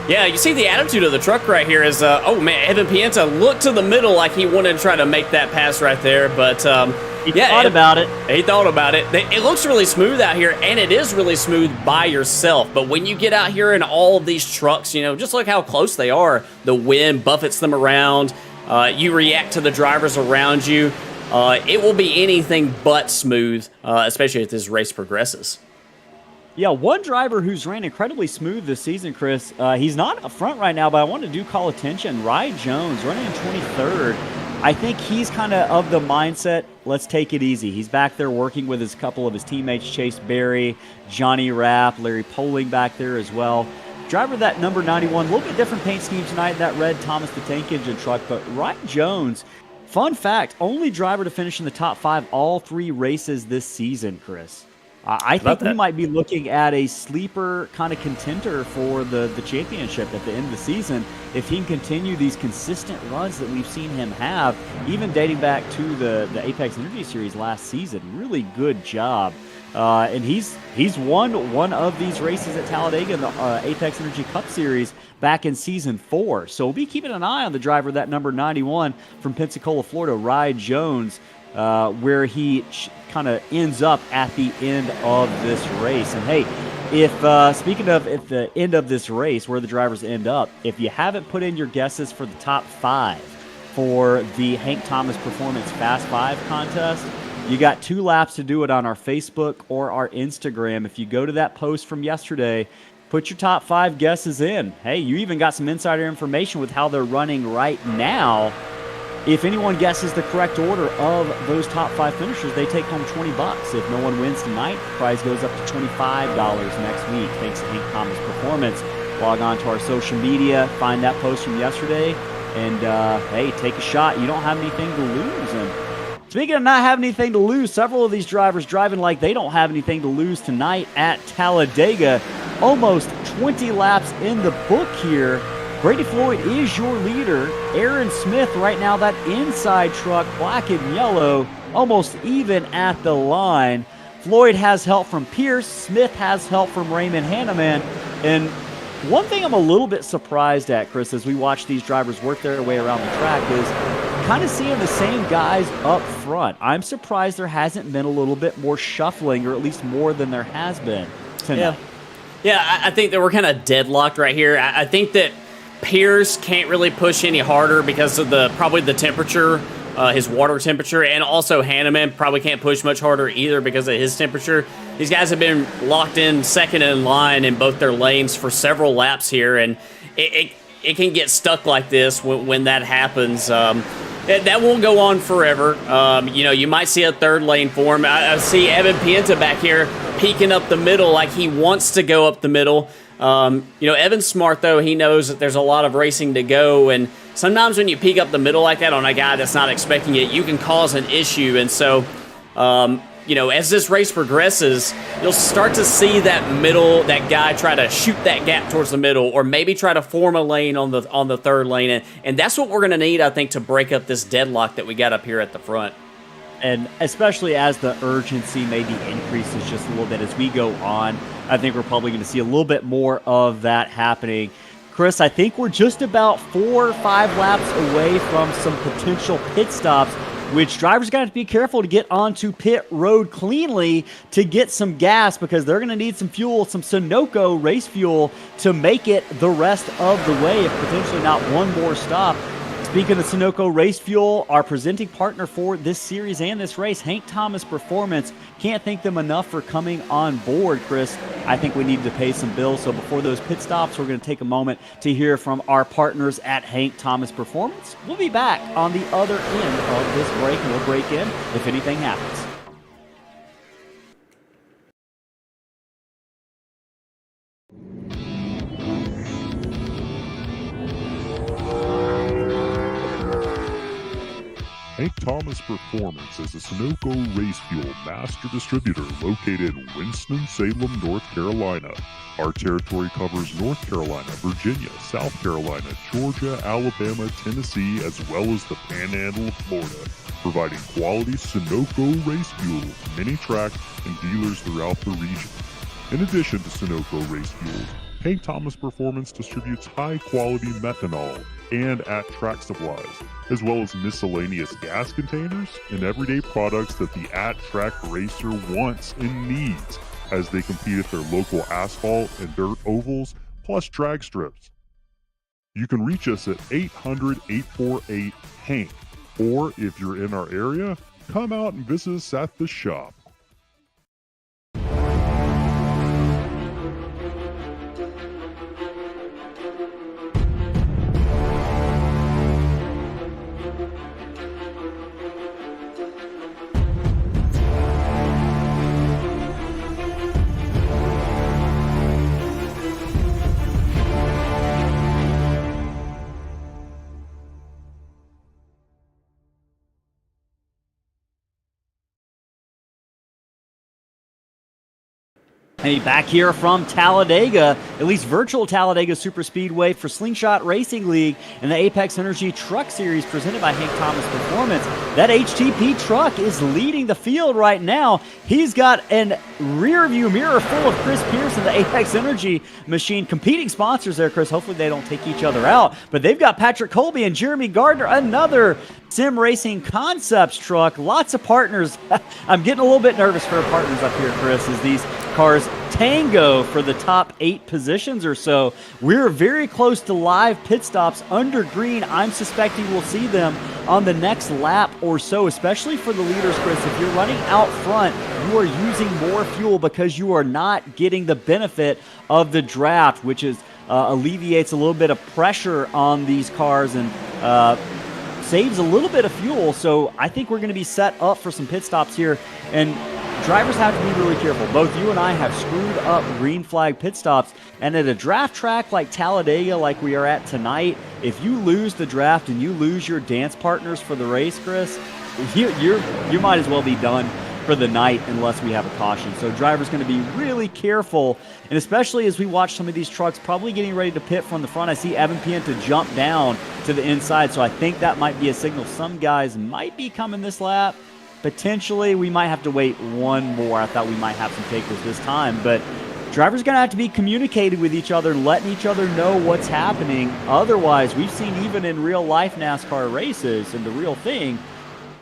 Yeah, you see the attitude of the truck right here is, Evan Penta looked to the middle like he wanted to try to make that pass right there, but he thought about it. He thought about it. It looks really smooth out here, and it is really smooth by yourself, but when you get out here in all of these trucks, just look how close they are. The wind buffets them around. You react to the drivers around you. It will be anything but smooth, especially as this race progresses. Yeah, one driver who's ran incredibly smooth this season, Chris, he's not up front right now, but I want to call attention. Rye Jones running in 23rd. I think he's kind of the mindset, let's take it easy. He's back there working with a couple of his teammates, Chase Berry, Johnny Rapp, Larry Poling back there as well. Driver that number 91, a little bit different paint scheme tonight, that red Thomas the Tank Engine truck, but Ryan Jones, fun fact, only driver to finish in the top 5 all 3 races this season, Chris. I think we might be looking at a sleeper kind of contender for the championship at the end of the season if he can continue these consistent runs that we've seen him have, even dating back to the Apex Energy Series last season. Really good job. And he's won one of these races at Talladega in the Apex Energy Cup Series back in Season 4. So we'll be keeping an eye on the driver, that number 91 from Pensacola, Florida, Rye Jones, where he kind of ends up at the end of this race. And hey, if speaking of at the end of this race, where the drivers end up, if you haven't put in your guesses for the top 5 for the Hank Thomas Performance Fast 5 contest, you got 2 laps to do it on our Facebook or our Instagram. If you go to that post from yesterday, put your top 5 guesses in. Hey, you even got some insider information with how they're running right now. If anyone guesses the correct order of those top 5 finishers, they take home $20. If no one wins tonight, the prize goes up to $25 next week, thanks to Hank Thomas Performance. Log on to our social media, find that post from yesterday, and hey, take a shot. You don't have anything to lose. And speaking of not having anything to lose, several of these drivers driving like they don't have anything to lose tonight at Talladega. Almost 20 laps in the book here. Brady Floyd is your leader. Aaron Smith right now, that inside truck, black and yellow, almost even at the line. Floyd has help from Pierce. Smith has help from Raymond Hanneman. And one thing I'm a little bit surprised at, Chris, as we watch these drivers work their way around the track is kind of seeing the same guys up front. I'm surprised there hasn't been a little bit more shuffling, or at least more than there has been tonight. Yeah, I think that we're kind of deadlocked right here. I think that Pierce can't really push any harder because of probably the temperature, his water temperature, and also Hanneman probably can't push much harder either because of his temperature. These guys have been locked in second in line in both their lanes for several laps here, and it can get stuck like this when that happens. That won't go on forever. You might see a third lane for him. I see Evan Penta back here peeking up the middle like he wants to go up the middle. Evan's smart, though. He knows that there's a lot of racing to go, and sometimes when you peek up the middle like that on a guy that's not expecting it, you can cause an issue. And so, as this race progresses, you'll start to see that guy try to shoot that gap towards the middle, or maybe try to form a lane on the third lane. And that's what we're going to need, I think, to break up this deadlock that we got up here at the front. And especially as the urgency maybe increases just a little bit as we go on, I think we're probably going to see a little bit more of that happening. Chris, I think we're just about 4 or 5 laps away from some potential pit stops, which drivers got to be careful to get onto pit road cleanly to get some gas, because they're going to need some fuel, some Sunoco race fuel, to make it the rest of the way, if potentially not one more stop. Speaking of Sunoco race fuel, our presenting partner for this series and this race, Hank Thomas Performance, can't thank them enough for coming on board, Chris. I think we need to pay some bills, so before those pit stops, we're going to take a moment to hear from our partners at Hank Thomas Performance. We'll be back on the other end of this break, and we'll break in if anything happens. Hank Thomas Performance is a Sunoco race fuel master distributor located in Winston-Salem, North Carolina. Our territory covers North Carolina, Virginia, South Carolina, Georgia, Alabama, Tennessee, as well as the Panhandle of Florida, providing quality Sunoco race fuel to many track and dealers throughout the region. In addition to Sunoco race fuels, Hank Thomas Performance distributes high-quality methanol and at-track supplies, as well as miscellaneous gas containers and everyday products that the at-track racer wants and needs as they compete at their local asphalt and dirt ovals, plus drag strips. You can reach us at 800-848-HANK, or if you're in our area, come out and visit us at the shop. Hey, back here from Talladega, at least virtual Talladega Superspeedway for Slingshot Racing League and the Apex Energy Truck Series presented by Hank Thomas Performance. That HTP truck is leading the field right now. He's got an rear view mirror full of Chris Pierce and the Apex Energy machine. Competing sponsors there, Chris. Hopefully they don't take each other out. But they've got Patrick Colby and Jeremy Gardner, another Sim Racing Concepts truck. Lots of partners. I'm getting a little bit nervous for our partners up here, Chris, as these cars tango for the top 8 positions or so. We're very close to live pit stops under green. I'm suspecting we'll see them on the next lap or so, especially for the leaders, Chris. If you're running out front, you are using more fuel because you are not getting the benefit of the draft, which is alleviates a little bit of pressure on these cars and saves a little bit of fuel. So I think we're going to be set up for some pit stops here, and drivers have to be really careful. Both you and I have screwed up green flag pit stops, and at a draft track like Talladega, like we are at tonight, if you lose the draft and you lose your dance partners for the race, Chris, you might as well be done for the night unless we have a caution. So drivers going to be really careful, and especially as we watch some of these trucks probably getting ready to pit from the front. I see Evan Penta jump down to the inside, so I think that might be a signal some guys might be coming this lap. Potentially, we might have to wait one more. I thought we might have some takers this time, but drivers are going to have to be communicating with each other, letting each other know what's happening. Otherwise, we've seen even in real-life NASCAR races and the real thing,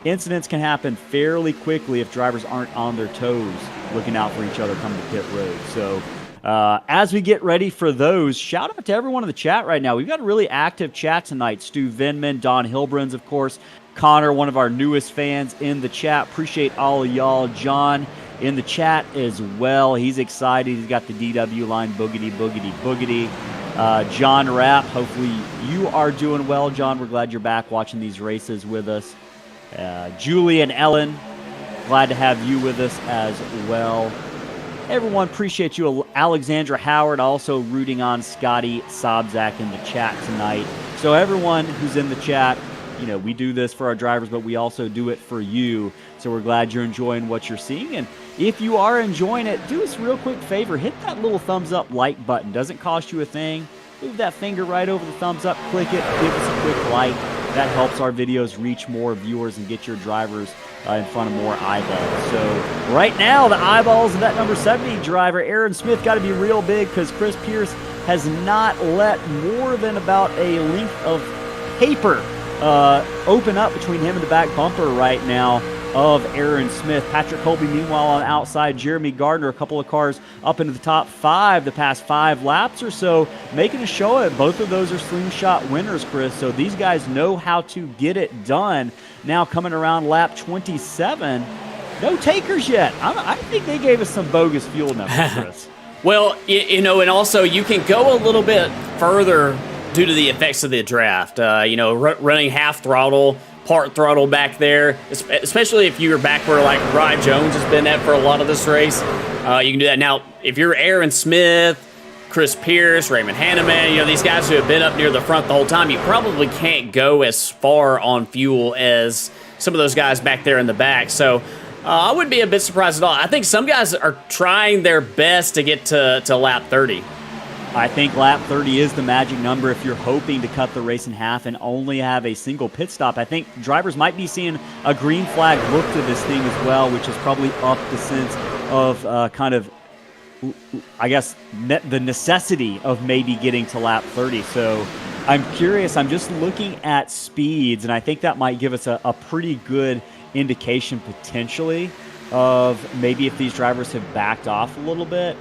incidents can happen fairly quickly if drivers aren't on their toes looking out for each other coming to pit road. So As we get ready for those, shout out to everyone in the chat right now. We've got a really active chat tonight. Stu Vinman, Don Hilbrunds, of course. Connor, one of our newest fans in the chat. Appreciate all of y'all. John in the chat as well. He's excited. He's got the DW line, boogity, boogity, boogity. John Rapp, hopefully you are doing well, John. We're glad you're back watching these races with us. Julie and Ellen, glad to have you with us as well. Everyone, appreciate you. Alexandra Howard also rooting on Scotty Sobzak in the chat tonight. So everyone who's in the chat, you know, we do this for our drivers, but we also do it for you. So we're glad you're enjoying what you're seeing. And if you are enjoying it, do us a real quick favor. Hit that little thumbs up like button. Doesn't cost you a thing. Move that finger right over the thumbs up. Click it. Give us a quick like. That helps our videos reach more viewers and get your drivers in front of more eyeballs. So right now, the eyeballs of that number 70 driver, Aaron Smith, got to be real big because Chris Pierce has not let more than about a length of paper open up between him and the back bumper right now of Aaron Smith. Patrick Colby, meanwhile, on the outside. Jeremy Gardner, a couple of cars up into the top 5 the past 5 laps or so, making a show of it. Both of those are slingshot winners, Chris, so these guys know how to get it done. Now coming around lap 27, no takers yet. I think they gave us some bogus fuel numbers, Chris. Well, you know, and also you can go a little bit further due to the effects of the draft. You know, running half throttle, part throttle back there, especially if you're back where like Ryan Jones has been at for a lot of this race. You can do that. Now, if you're Aaron Smith, Chris Pierce, Raymond Hanneman, you know, these guys who have been up near the front the whole time, you probably can't go as far on fuel as some of those guys back there in the back. So I wouldn't be a bit surprised at all. I think some guys are trying their best to get to lap 30. I think lap 30 is the magic number if you're hoping to cut the race in half and only have a single pit stop. I think drivers might be seeing a green flag look to this thing as well, which is probably up the sense of kind of, I guess, the necessity of maybe getting to lap 30. So I'm curious. I'm just looking at speeds, and I think that might give us a pretty good indication potentially of maybe if these drivers have backed off a little bit.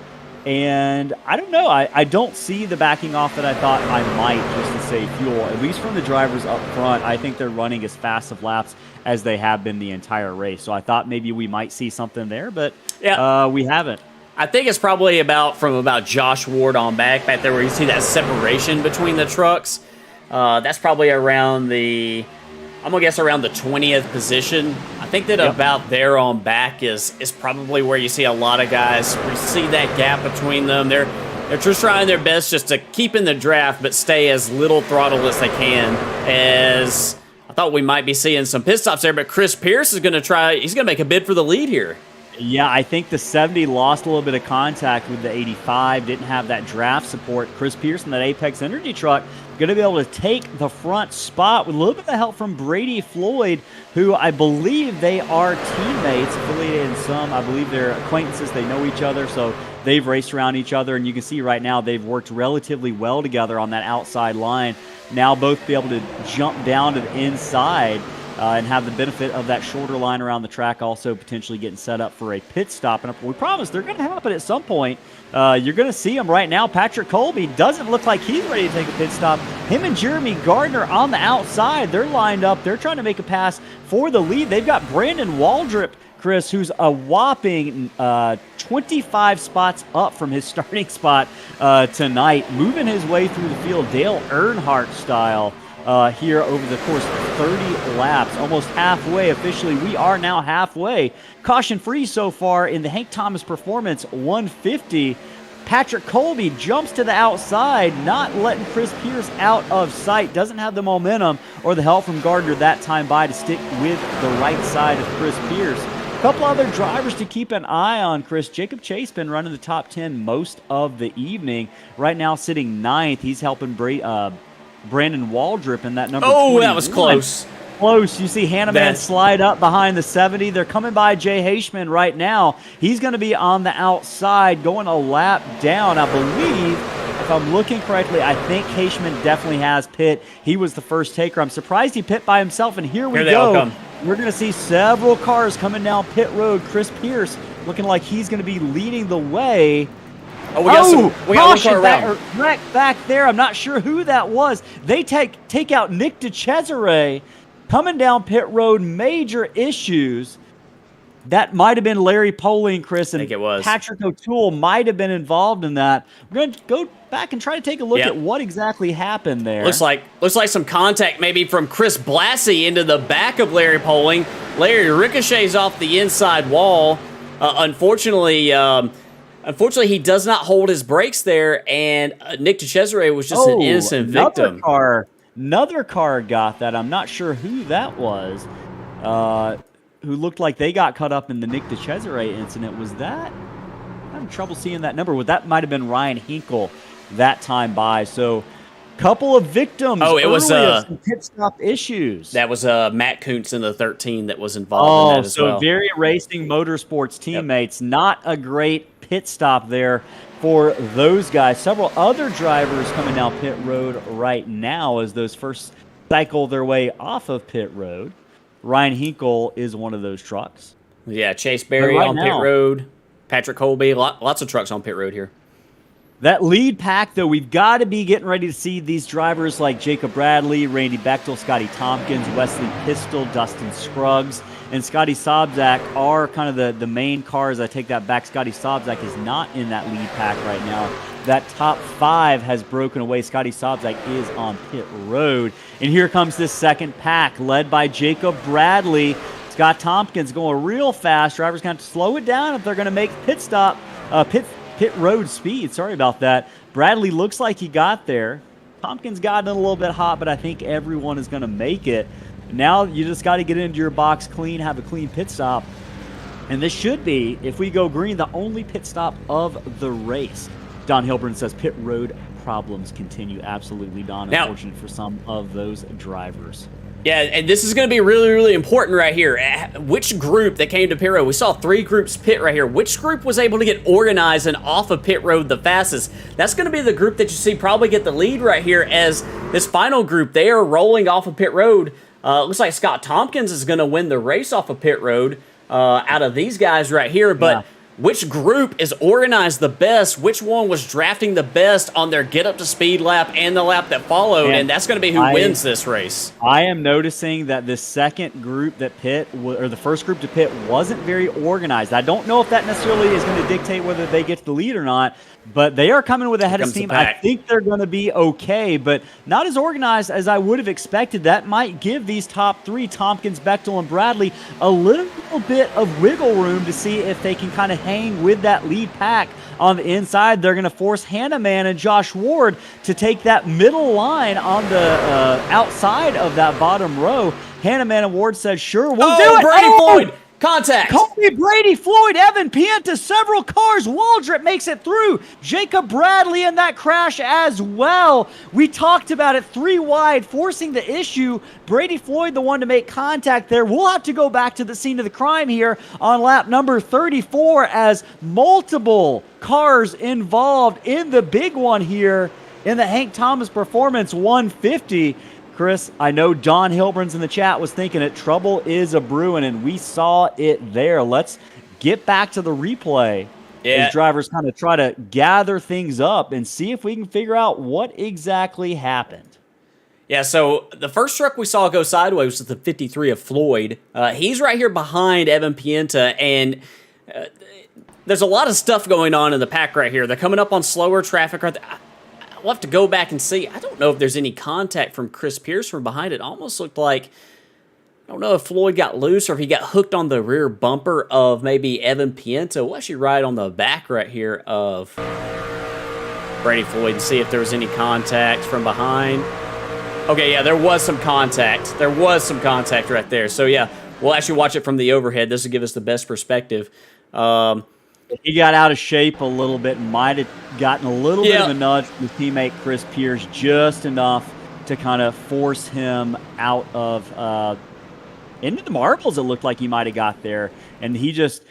And I don't know. I don't see the backing off that I thought I might, just to save fuel. At least from the drivers up front, I think they're running as fast of laps as they have been the entire race. So I thought maybe we might see something there, but we haven't. I think it's probably from about Josh Ward on back there where you see that separation between the trucks. That's probably around I'm going to guess around the 20th position. I think that about there on back is probably where you see a lot of guys. We see that gap between them. They're just trying their best just to keep in the draft, but stay as little throttle as they can. As I thought we might be seeing some pit stops there, but Chris Pierce is going to he's going to make a bid for the lead here. Yeah, I think the 70 lost a little bit of contact with the 85, didn't have that draft support. Chris Pierce in that Apex Energy truck going to be able to take the front spot with a little bit of help from Brady Floyd, who I believe they are teammates, affiliated in some. I believe they're acquaintances. They know each other, so they've raced around each other, and you can see right now they've worked relatively well together on that outside line. Now both be able to jump down to the inside and have the benefit of that shorter line around the track, also potentially getting set up for a pit stop. And we promise they're going to happen at some point. You're going to see them right now. Patrick Colby doesn't look like he's ready to take a pit stop. Him and Jeremy Gardner on the outside. They're lined up. They're trying to make a pass for the lead. They've got Brandon Waldrop, Chris, who's a whopping 25 spots up from his starting spot tonight, moving his way through the field Dale Earnhardt style. Here over the course of 30 laps, almost halfway officially. We are now halfway. Caution free so far in the Hank Thomas Performance 150. Patrick Colby jumps to the outside, not letting Chris Pierce out of sight. Doesn't have the momentum or the help from Gardner that time by to stick with the right side of Chris Pierce. A couple other drivers to keep an eye on, Chris. Jacob Chase been running the top 10 most of the evening. Right now sitting 9th. He's helping Brandon Waldrop in that number 21. That was close. Close. You see Hanneman slide up behind the 70. They're coming by Jay Haishman right now. He's going to be on the outside, going a lap down. I believe, if I'm looking correctly, I think Haishman definitely has pit. He was the first taker. I'm surprised he pit by himself, and here we go. We're going to see several cars coming down pit road. Chris Pierce looking like he's going to be leading the way. Oh, we got one car around. Wreck back there. I'm not sure who that was. They take out Nick DeCesare coming down pit road. Major issues. That might have been Larry Poling, Chris, and I think it was. Patrick O'Toole might have been involved in that. We're going to go back and try to take a look at what exactly happened there. Looks like some contact maybe from Chris Blassie into the back of Larry Poling. Larry ricochets off the inside wall. Unfortunately, he does not hold his brakes there, and Nick DeCesare was just an innocent victim. Another car got that. I'm not sure who that was. Who looked like they got caught up in the Nick DeCesare incident. Was that? I'm having trouble seeing that number. Well, that might have been Ryan Hinkle that time by. So, couple of victims. Oh, it was some pit stop issues. That was Matt Kuntz in the 13 that was involved in that as well. So Very Racing Motorsports teammates. Yep. Not a great pit stop there for those guys. Several other drivers coming down pit road right now as those first cycle their way off of pit road. Ryan Hinkle is one of those trucks. Yeah, Chase Berry on pit road. Patrick Colby, lots of trucks on pit road here. That lead pack, though, we've got to be getting ready to see these drivers like Jacob Bradley, Randy Bechtel, Scotty Tompkins, Wesley Pistol, Dustin Scruggs, and Scotty Sobczak are kind of the main cars. I take that back. Scotty Sobczak is not in that lead pack right now. That top 5 has broken away. Scotty Sobczak is on pit road. And here comes this second pack, led by Jacob Bradley. Scott Tompkins going real fast. Drivers going to slow it down if they're going to make pit road speed. Sorry about that. Bradley looks like he got there. Tompkins got in a little bit hot, but I think everyone is going to make it. Now you just got to get into your box clean, have a clean pit stop. And this should be, if we go green, the only pit stop of the race. Don Hilburn says pit road problems continue. Absolutely, Don. Unfortunate for some of those drivers. Yeah, and this is going to be really, really important right here. Which group that came to pit road? We saw 3 groups pit right here. Which group was able to get organized and off of pit road the fastest? That's going to be the group that you see probably get the lead right here, as this final group, they are rolling off of pit road. Looks like Scott Tompkins is going to win the race off of pit road out of these guys right here, but which group is organized the best? Which one was drafting the best on their get up to speed lap and the lap that followed? And that's going to be who wins this race. I am noticing that the second group that or the first group to pit wasn't very organized. I don't know if that necessarily is going to dictate whether they get to the lead or not, but they are coming with a head of steam. I think they're going to be okay, but not as organized as I would have expected. That might give these top 3, Tompkins, Bechtel, and Bradley, a little bit of wiggle room to see if they can kind of hang with that lead pack on the inside. They're going to force Hanneman and Josh Ward to take that middle line on the outside of that bottom row. Hanneman and Ward said, sure, we'll do it. Brady Floyd. Contact. Colby, Brady, Floyd, Evan Penta, several cars. Waldrop makes it through. Jacob Bradley in that crash as well. We talked about it, 3 wide, forcing the issue. Brady Floyd, the one to make contact there. We'll have to go back to the scene of the crime here on lap number 34 as multiple cars involved in the big one here in the Hank Thomas Performance 150. Chris, I know Don Hilburn's in the chat was thinking it. Trouble is a brewing, and we saw it there. Let's get back to the replay. Yeah. As drivers kind of try to gather things up and see if we can figure out what exactly happened. Yeah, so the first truck we saw go sideways was the 53 of Floyd. He's right here behind Evan Penta, and there's a lot of stuff going on in the pack right here. They're coming up on slower traffic right there. We'll have to go back and see. I don't know if there's any contact from Chris Pierce from behind. It almost looked like, I don't know if Floyd got loose or if he got hooked on the rear bumper of maybe Evan Penta. We'll actually ride on the back right here of Brady Floyd and see if there was any contact from behind. Okay, yeah, there was some contact. There was some contact right there. So, yeah, we'll actually watch it from the overhead. This will give us the best perspective. He got out of shape a little bit, might have gotten a little bit of a nudge from his teammate Chris Pierce, just enough to kind of force him out of into the marbles. It looked like he might have got there, and he just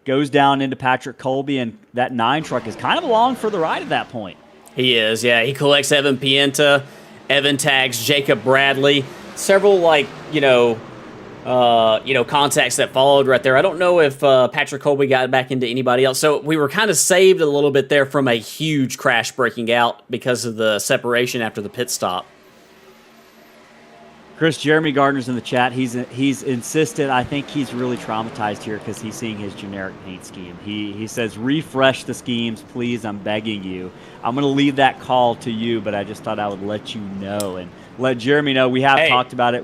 goes down into Patrick Colby, and that 9 truck is kind of along for the ride at that point. He is, yeah. He collects Evan Penta. Evan tags Jacob Bradley. Several, contacts that followed right there. I don't know if Patrick Colby got back into anybody else. So we were kind of saved a little bit there from a huge crash breaking out because of the separation after the pit stop. Chris, Jeremy Gardner's in the chat. He's insisted. I think he's really traumatized here because he's seeing his generic paint scheme. He says, refresh the schemes, please. I'm begging you. I'm going to leave that call to you, but I just thought I would let you know and let Jeremy know. We have talked about it.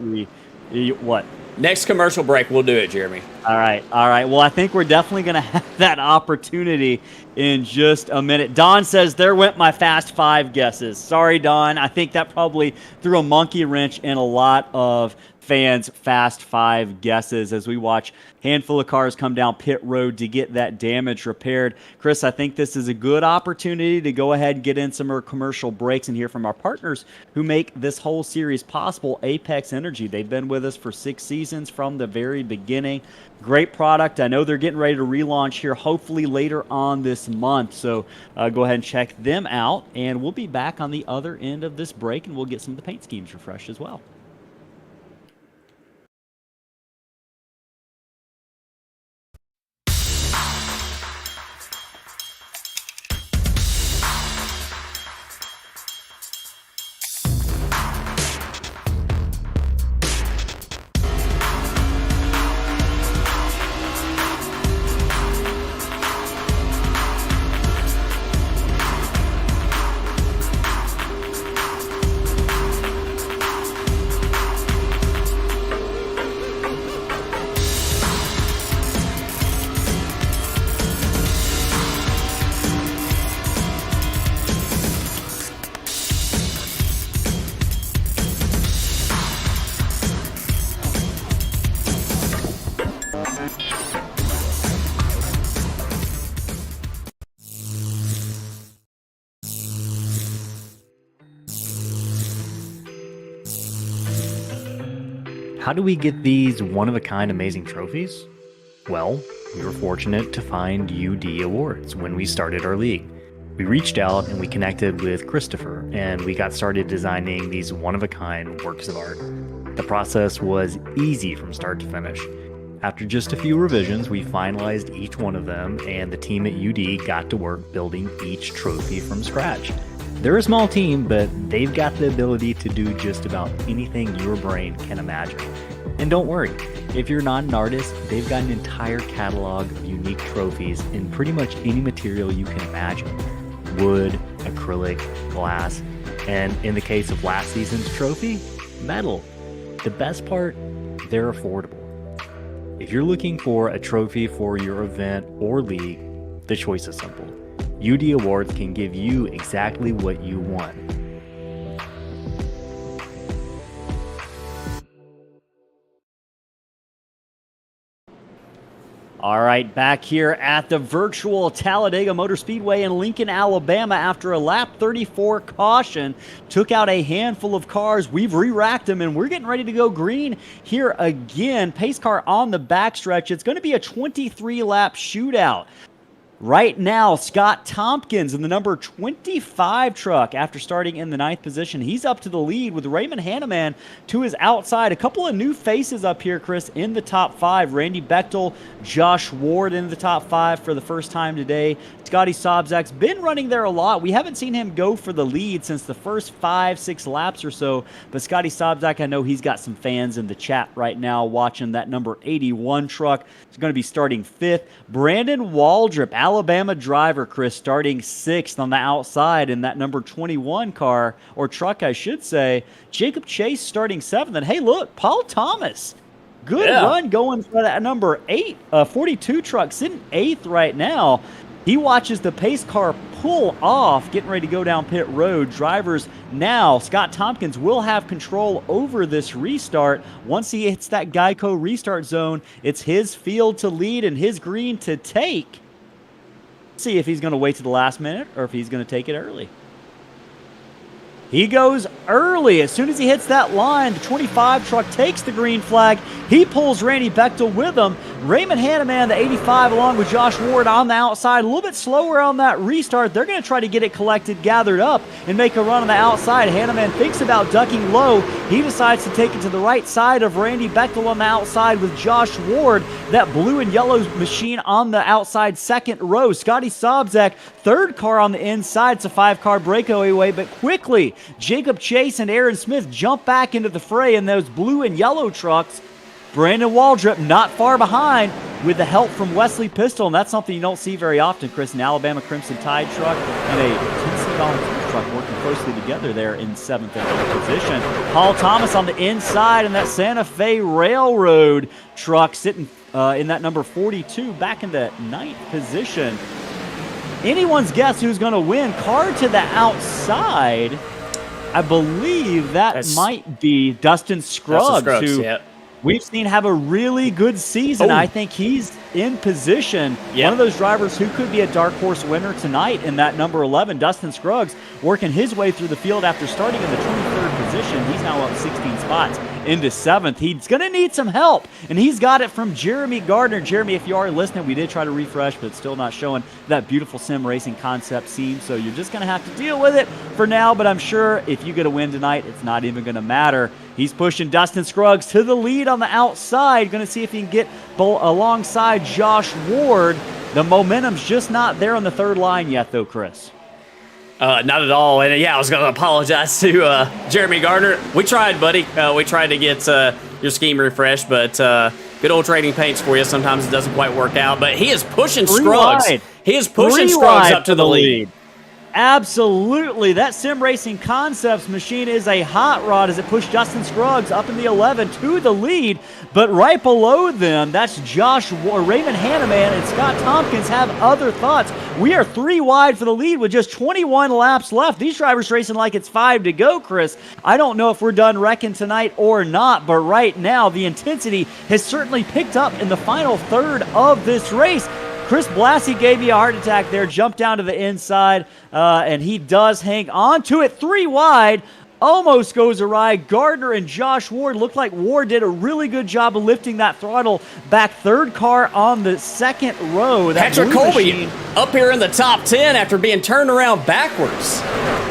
What? Next commercial break, we'll do it, Jeremy. All right. Well, I think we're definitely going to have that opportunity in just a minute. Don says, there went my Fast Five guesses. Sorry, Don. I think that probably threw a monkey wrench in a lot of fans' Fast Five guesses as we watch a handful of cars come down pit road to get that damage repaired. Chris, I think this is a good opportunity to go ahead and get in some more commercial breaks and hear from our partners who make this whole series possible, Apex Energy. They've been with us for 6 seasons from the very beginning. Great product. I know they're getting ready to relaunch here, hopefully later on this month. So go ahead and check them out, and we'll be back on the other end of this break, and we'll get some of the paint schemes refreshed as well. How do we get these one-of-a-kind amazing trophies? Well, we were fortunate to find UD Awards when we started our league. We reached out and we connected with Christopher, and we got started designing these one-of-a-kind works of art. The process was easy from start to finish. After just a few revisions, we finalized each one of them, and the team at UD got to work building each trophy from scratch. They're a small team, but they've got the ability to do just about anything your brain can imagine. And don't worry, if you're not an artist, they've got an entire catalog of unique trophies in pretty much any material you can imagine. Wood, acrylic, glass, and in the case of last season's trophy, metal. The best part, they're affordable. If you're looking for a trophy for your event or league, the choice is simple. UD Awards can give you exactly what you want. All right, back here at the virtual Talladega Motor Speedway in Lincoln, Alabama, after a lap 34 caution, took out a handful of cars. We've re-racked them, and we're getting ready to go green here again. Pace car on the backstretch. It's going to be a 23-lap shootout. Right now, Scott Tompkins in the number 25 truck after starting in the 9th position. He's up to the lead with Raymond Hanneman to his outside. A couple of new faces up here, Chris, in the top 5. Randy Bechtel, Josh Ward in the top 5 for the first time today. Scotty Sobczak's been running there a lot. We haven't seen him go for the lead since the first 5-6 laps or so. But Scotty Sobczak, I know he's got some fans in the chat right now watching that number 81 truck. He's going to be starting 5th. Brandon Waldrop, Alabama driver, Chris, starting 6th on the outside in that number 21 car, or truck, I should say. Jacob Chase starting 7th. And hey, look, Paul Thomas. Good run going for that number 42 truck, sitting 8th right now. He watches the pace car pull off, getting ready to go down pit road. Drivers now, Scott Tompkins will have control over this restart. Once he hits that Geico restart zone, it's his field to lead and his green to take. See if he's going to wait to the last minute or if he's going to take it early. He goes early. As soon as he hits that line, the 25 truck takes the green flag. He pulls Randy Bechtel with him. Raymond Hanneman, the 85, along with Josh Ward on the outside. A little bit slower on that restart. They're going to try to get it collected, gathered up, and make a run on the outside. Hanneman thinks about ducking low. He decides to take it to the right side of Randy Bechtel on the outside with Josh Ward. That blue and yellow machine on the outside second row. Scotty Sobczak, third car on the inside. It's a 5-car breakaway, but quickly Jacob Chase and Aaron Smith jump back into the fray in those blue and yellow trucks. Brandon Waldrop not far behind with the help from Wesley Pistol, and that's something you don't see very often, Chris. An Alabama Crimson Tide truck and a Tennessee Volunteer truck working closely together there in 7th and 8th position. Paul Thomas on the inside, and that Santa Fe Railroad truck sitting in that number 42 back in the 9th position. Anyone's guess who's going to win. Car to the outside, I believe that might be Dustin Scruggs, who we've seen have a really good season. I think he's in position. One of those drivers who could be a dark horse winner tonight in that number 11. Dustin Scruggs working his way through the field after starting in the 23rd position. He's now up 16 spots into 7th. He's going to need some help, and he's got it from Jeremy Gardner. Jeremy, if you are listening, we did try to refresh, but it's still not showing that beautiful sim racing concept scene, so you're just going to have to deal with it for now, but I'm sure if you get a win tonight, it's not even going to matter. He's pushing Dustin Scruggs to the lead on the outside. Going to see if he can get alongside Josh Ward. The momentum's just not there on the third line yet, though, Chris. Not at all. And I was going to apologize to Jeremy Gardner. We tried, buddy. We tried to get your scheme refreshed, but good old trading paints for you. Sometimes it doesn't quite work out. But he is pushing Scruggs. He is pushing Scruggs up to the lead. Absolutely. That Sim Racing Concepts machine is a hot rod as it pushed Dustin Scruggs up in the 11 to the lead. But right below them, that's Raymond Hanneman and Scott Tompkins have other thoughts. We are 3 wide for the lead with just 21 laps left. These drivers racing like it's 5 to go, Chris. I don't know if we're done wrecking tonight or not, but right now the intensity has certainly picked up in the final third of this race. Chris Blassie gave you a heart attack there, jumped down to the inside, and he does hang on to it 3 wide. Almost goes awry. Gardner and Josh Ward looked like Ward did a really good job of lifting that throttle back. Third car on the second row. Patrick Colby up here in the top 10 after being turned around backwards.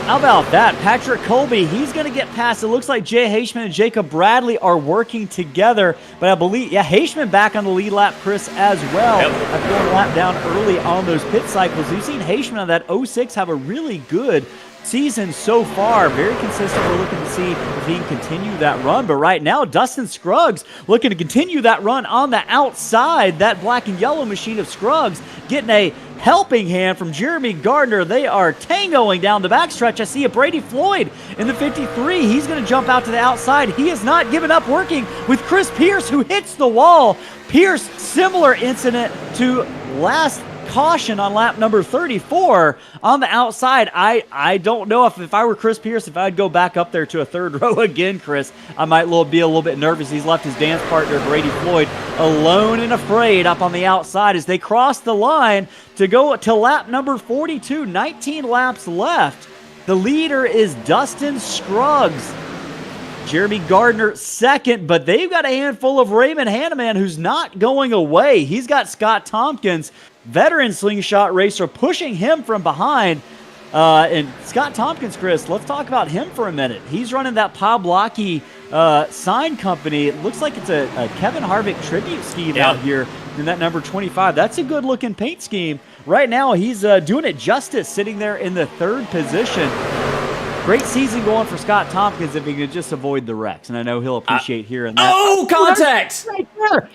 How about that? Patrick Colby, he's going to get past. It looks like Jay Haishman and Jacob Bradley are working together. But I believe, Haishman back on the lead lap, Chris, as well. After going a lap down early on those pit cycles. You've seen Haishman on that 06 have a really good season so far. Very consistent. We're looking to see if he can continue that run. But right now, Dustin Scruggs looking to continue that run on the outside. That black and yellow machine of Scruggs getting a helping hand from Jeremy Gardner. They are tangoing down the backstretch. I see a Brady Floyd in the 53. He's going to jump out to the outside. He has not given up working with Chris Pierce, who hits the wall. Pierce, similar incident to last caution on lap number 34 on the outside. I don't know if I were Chris Pierce, if I'd go back up there to a third row again, Chris. I might be a little bit nervous. He's left his dance partner, Brady Floyd, alone and afraid up on the outside as they cross the line to go to lap number 42. 19 laps left. The leader is Dustin Scruggs. Jeremy Gardner second, but they've got a handful of Raymond Hanneman, who's not going away. He's got Scott Tompkins, veteran slingshot racer, pushing him from behind. And Scott Tompkins, Chris, let's talk about him for a minute. He's running that Pawlowski sign company. It looks like it's a Kevin Harvick tribute scheme out here in that number 25. That's a good-looking paint scheme. Right now, he's doing it justice, sitting there in the 3rd position. Great season going for Scott Tompkins if he could just avoid the wrecks, and I know he'll appreciate hearing that. Oh, contact! Right there.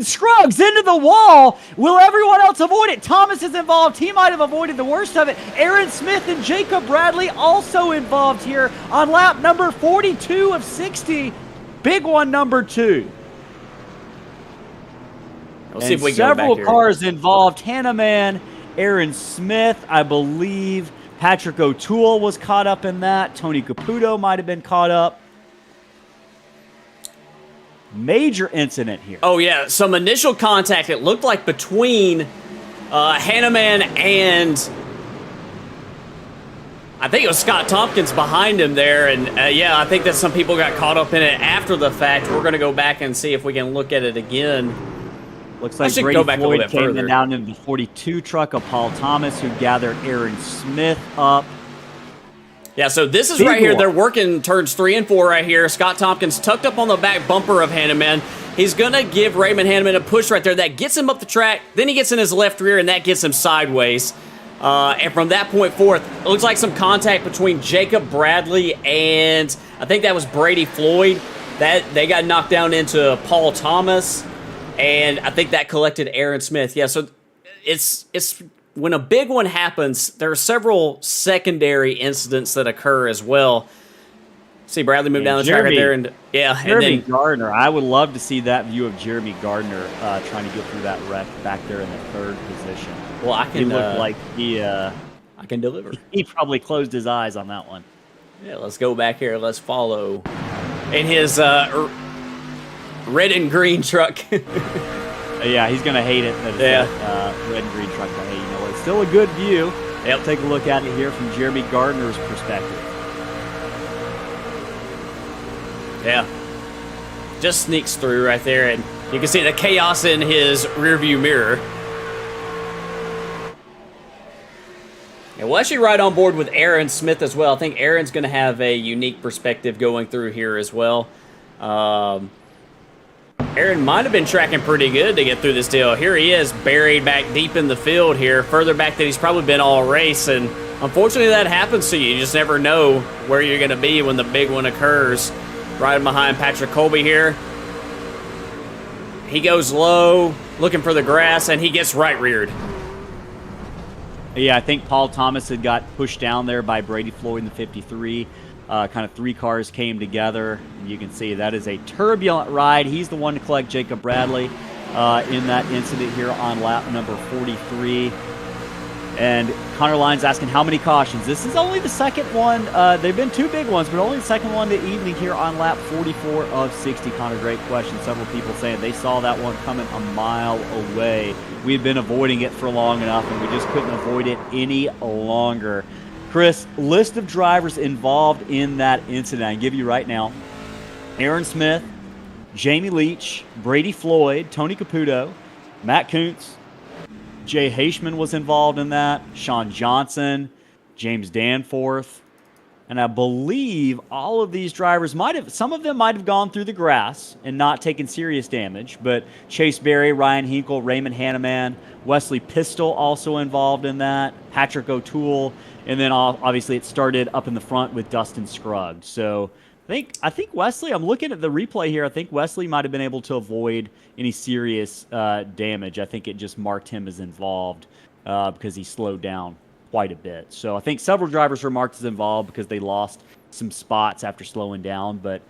Scruggs into the wall. Will everyone else avoid it? Thomas is involved. He might have avoided the worst of it. Aaron Smith and Jacob Bradley also involved here on lap number 42 of 60. Big one, number 2. We'll see if we several go back cars involved. Hanneman, Aaron Smith, I believe. Patrick O'Toole was caught up in that. Tony Caputo might have been caught up. Major incident here. Oh, yeah. Some initial contact, it looked like between Hanneman and I think it was Scott Tompkins behind him there, and yeah, I think that some people got caught up in it after the fact. We're going to go back and see if we can look at it again. Looks like should Brady go back a little Floyd bit came further. down into the 42 truck of Paul Thomas, who gathered Aaron Smith up. Yeah, so this is Big right here. one. They're working turns 3 and 4 right here. Scott Tompkins tucked up on the back bumper of Hanneman. He's going to give Raymond Hanneman a push right there. That gets him up the track. Then he gets in his left rear, and that gets him sideways. And from that point forth, it looks like some contact between Jacob Bradley and I think that was Brady Floyd. That they got knocked down into Paul Thomas, and I think that collected Aaron Smith. Yeah, so it's when a big one happens, there are several secondary incidents that occur as well. See Bradley move down the track right there, and yeah, Jeremy and then Gardner. I would love to see that view of Jeremy Gardner trying to get through that wreck back there in the 3rd position. well, I He can looked like he can deliver. he probably closed his eyes on that one. Yeah, let's go back here. Let's follow in his red and green truck. Yeah, he's gonna hate it that it's that, red and green truck. But hey, you know what? It's still a good view. Yep. Take a look at it here from Jeremy Gardner's perspective. Yeah. Just sneaks through right there, and you can see the chaos in his rearview mirror. And we'll actually ride on board with Aaron Smith as well. I think Aaron's going to have a unique perspective going through here as well. Aaron might have been tracking pretty good to get through this deal. Here he is, buried back deep in the field here, further back than he's probably been all race. And unfortunately, that happens to you. You just never know where you're going to be when the big one occurs. Riding behind Patrick Colby here. He goes low, looking for the grass, and he gets right reared. Yeah, I think Paul Thomas had got pushed down there by Brady Floyd in the 53. Kind of 3 cars came together. And you can see that is a turbulent ride. He's the one to collect Jacob Bradley in that incident here on lap number 43. And Connor Lyons asking how many cautions. This is only the second one. They've been 2 big ones, but only the second one of the evening here on lap 44 of 60. Connor, great question. Several people saying they saw that one coming a mile away. We had been avoiding it for long enough, and we just couldn't avoid it any longer. Chris, list of drivers involved in that incident. I can give you right now. Aaron Smith, Jamie Leach, Brady Floyd, Tony Caputo, Matt Kuntz, Jay Heishman was involved in that, Sean Johnson, James Danforth, and I believe all of these drivers some of them might have gone through the grass and not taken serious damage, but Chase Berry, Ryan Hinkle, Raymond Hanneman, Wesley Pistol also involved in that, Patrick O'Toole, and then obviously it started up in the front with Dustin Scruggs. So I think Wesley, I'm looking at the replay here, I think Wesley might have been able to avoid any serious damage. I think it just marked him as involved because he slowed down quite a bit. So I think several drivers were marked as involved because they lost some spots after slowing down. But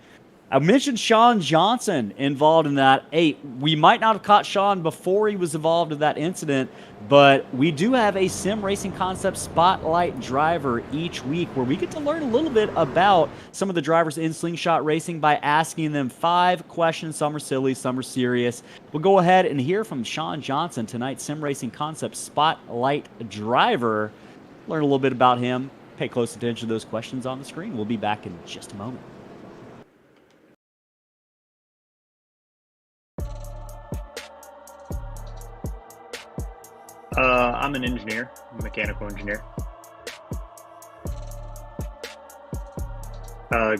I mentioned Sean Johnson involved in that. Hey, we might not have caught Sean before he was involved in that incident, but we do have a Sim Racing Concept Spotlight driver each week where we get to learn a little bit about some of the drivers in Slingshot Racing by asking them 5 questions. Some are silly, some are serious. We'll go ahead and hear from Sean Johnson, tonight's Sim Racing Concept Spotlight driver. Learn a little bit about him. Pay close attention to those questions on the screen. We'll be back in just a moment. I'm an engineer, a mechanical engineer.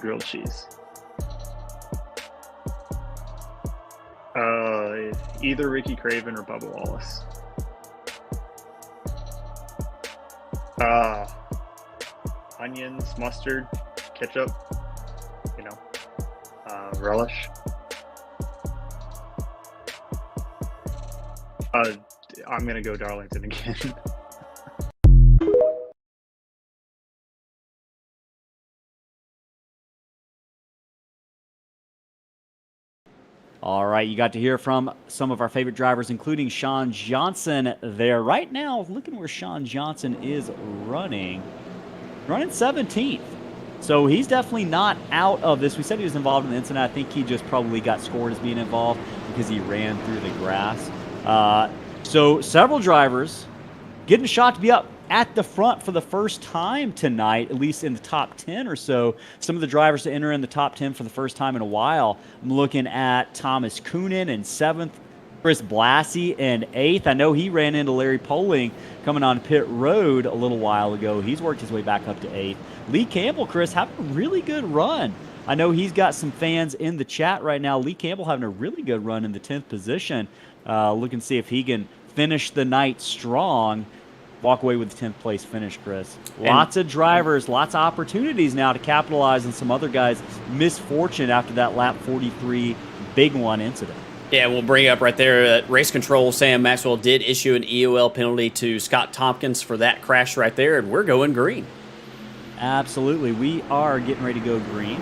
Grilled cheese. Either Ricky Craven or Bubba Wallace. Onions, mustard, ketchup, relish. I'm gonna go Darlington again. All right, you got to hear from some of our favorite drivers, including Sean Johnson there. Right now, looking where Sean Johnson is running 17th. So he's definitely not out of this. We said he was involved in the incident. I think he just probably got scored as being involved because he ran through the grass. So several drivers getting a shot to be up at the front for the first time tonight, at least in the top 10 or so. Some of the drivers to enter in the top 10 for the first time in a while. I'm looking at Thomas Coonan in 7th, Chris Blassie in 8th. I know he ran into Larry Poling coming on pit road a little while ago. He's worked his way back up to 8th. Lee Campbell, Chris, having a really good run. I know he's got some fans in the chat right now. Lee Campbell having a really good run in the 10th position. Looking to see if he can finish the night strong. Walk away with the 10th place finish, Chris. Lots of drivers, lots of opportunities now to capitalize on some other guys' misfortune after that lap 43 big one incident. Yeah, we'll bring up right there, race control, Sam Maxwell did issue an EOL penalty to Scott Tompkins for that crash right there, and we're going green. Absolutely. We are getting ready to go green.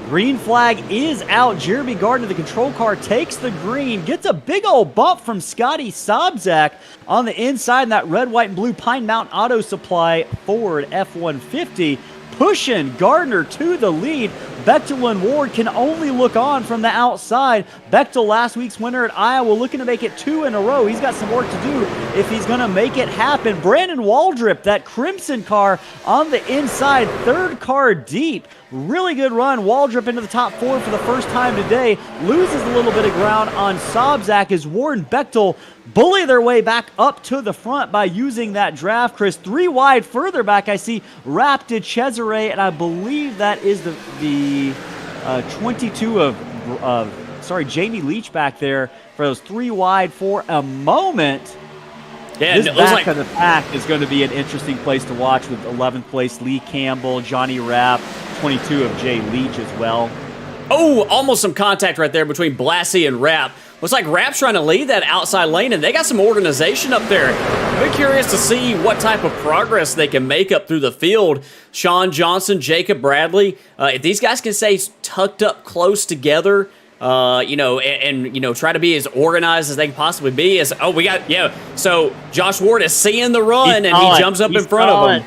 Green flag is out. Jeremy Gardner, the control car, takes the green, gets a big old bump from Scotty Sobczak on the inside in that red, white, and blue Pine Mountain Auto Supply Ford F-150, pushing Gardner to the lead. Bechtel and Ward can only look on from the outside. Bechtel, last week's winner at Iowa, looking to make it 2 in a row. He's got some work to do if he's going to make it happen. Brandon Waldrop, that crimson car on the inside, 3rd car deep. Really good run. Waldrop into the top 4 for the first time today. Loses a little bit of ground on Sobczak as Ward and Bechtel bully their way back up to the front by using that draft, Chris. 3 wide further back, I see Rapted Cesare, and I believe that is the 22 of Jamie Leach back there for those 3 wide for a moment. Yeah, this it looks back like of the pack is going to be an interesting place to watch with 11th place Lee Campbell, Johnny Rapp, 22 of Jay Leach as well. Oh, almost some contact right there between Blassie and Rapp. Looks like Rapp's trying to lead that outside lane, and they got some organization up there. I'm curious to see what type of progress they can make up through the field. Sean Johnson, Jacob Bradley, if these guys can stay tucked up close together, you know, and you know, try to be as organized as they can possibly be. So Josh Ward is seeing the run, and he jumps up in front of him.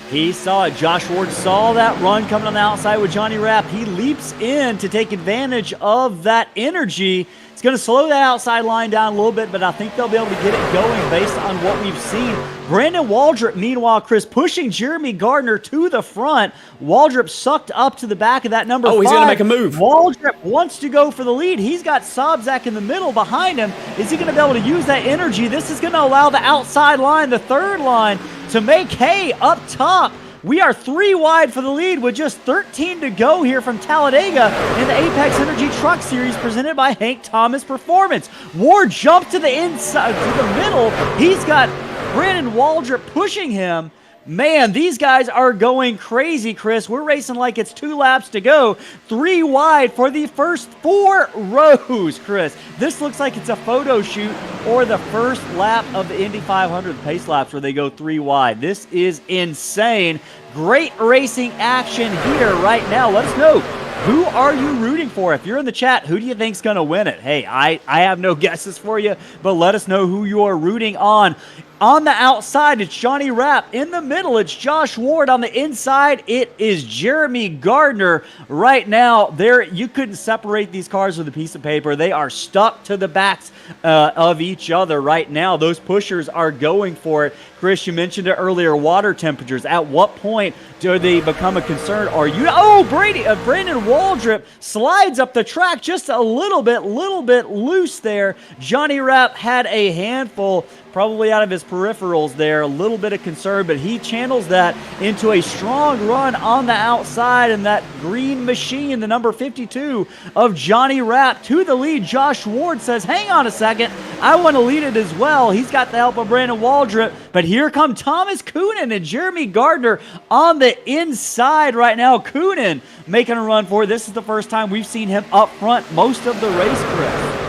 He saw it. Josh Ward saw that run coming on the outside with Johnny Rapp. He leaps in to take advantage of that energy. It's going to slow that outside line down a little bit, but I think they'll be able to get it going based on what we've seen. Brandon Waldrop, meanwhile, Chris, pushing Jeremy Gardner to the front. Waldrop sucked up to the back of that number 5. Oh, he's going to make a move. Waldrop wants to go for the lead. He's got Sobczak in the middle behind him. Is he going to be able to use that energy? This is going to allow the outside line, the 3rd line, to make hay up top. We are 3 wide for the lead with just 13 to go here from Talladega in the Apex Energy Truck Series presented by Hank Thomas Performance. Ward jumped to the inside, to the middle. He's got Brandon Waldrop pushing him. Man, these guys are going crazy, Chris. We're racing like it's 2 laps to go. 3 wide for the first 4 rows, Chris. This looks like it's a photo shoot or the first lap of the Indy 500 pace laps where they go 3 wide. This is insane. Great racing action here right now. Let us know, who are you rooting for? If you're in the chat, who do you think's going to win it? Hey, I have no guesses for you, but let us know who you are rooting on. On the outside, it's Johnny Rapp. In the middle, it's Josh Ward. On the inside, it is Jeremy Gardner. Right now, you couldn't separate these cars with a piece of paper. They are stuck to the backs of each other right now. Those pushers are going for it. Chris, you mentioned it earlier, water temperatures. At what point do they become a concern? Brandon Waldrop slides up the track just a little bit loose there. Johnny Rapp had a handful probably out of his peripherals there, a little bit of concern, but he channels that into a strong run on the outside, and that green machine, the number 52 of Johnny Rapp to the lead. Josh Ward says, hang on a second, I want to lead it as well. He's got the help of Brandon Waldrop, but here come Thomas Coonan and Jeremy Gardner on the inside right now. Coonan making a run for it. This is the first time we've seen him up front most of the race, Chris.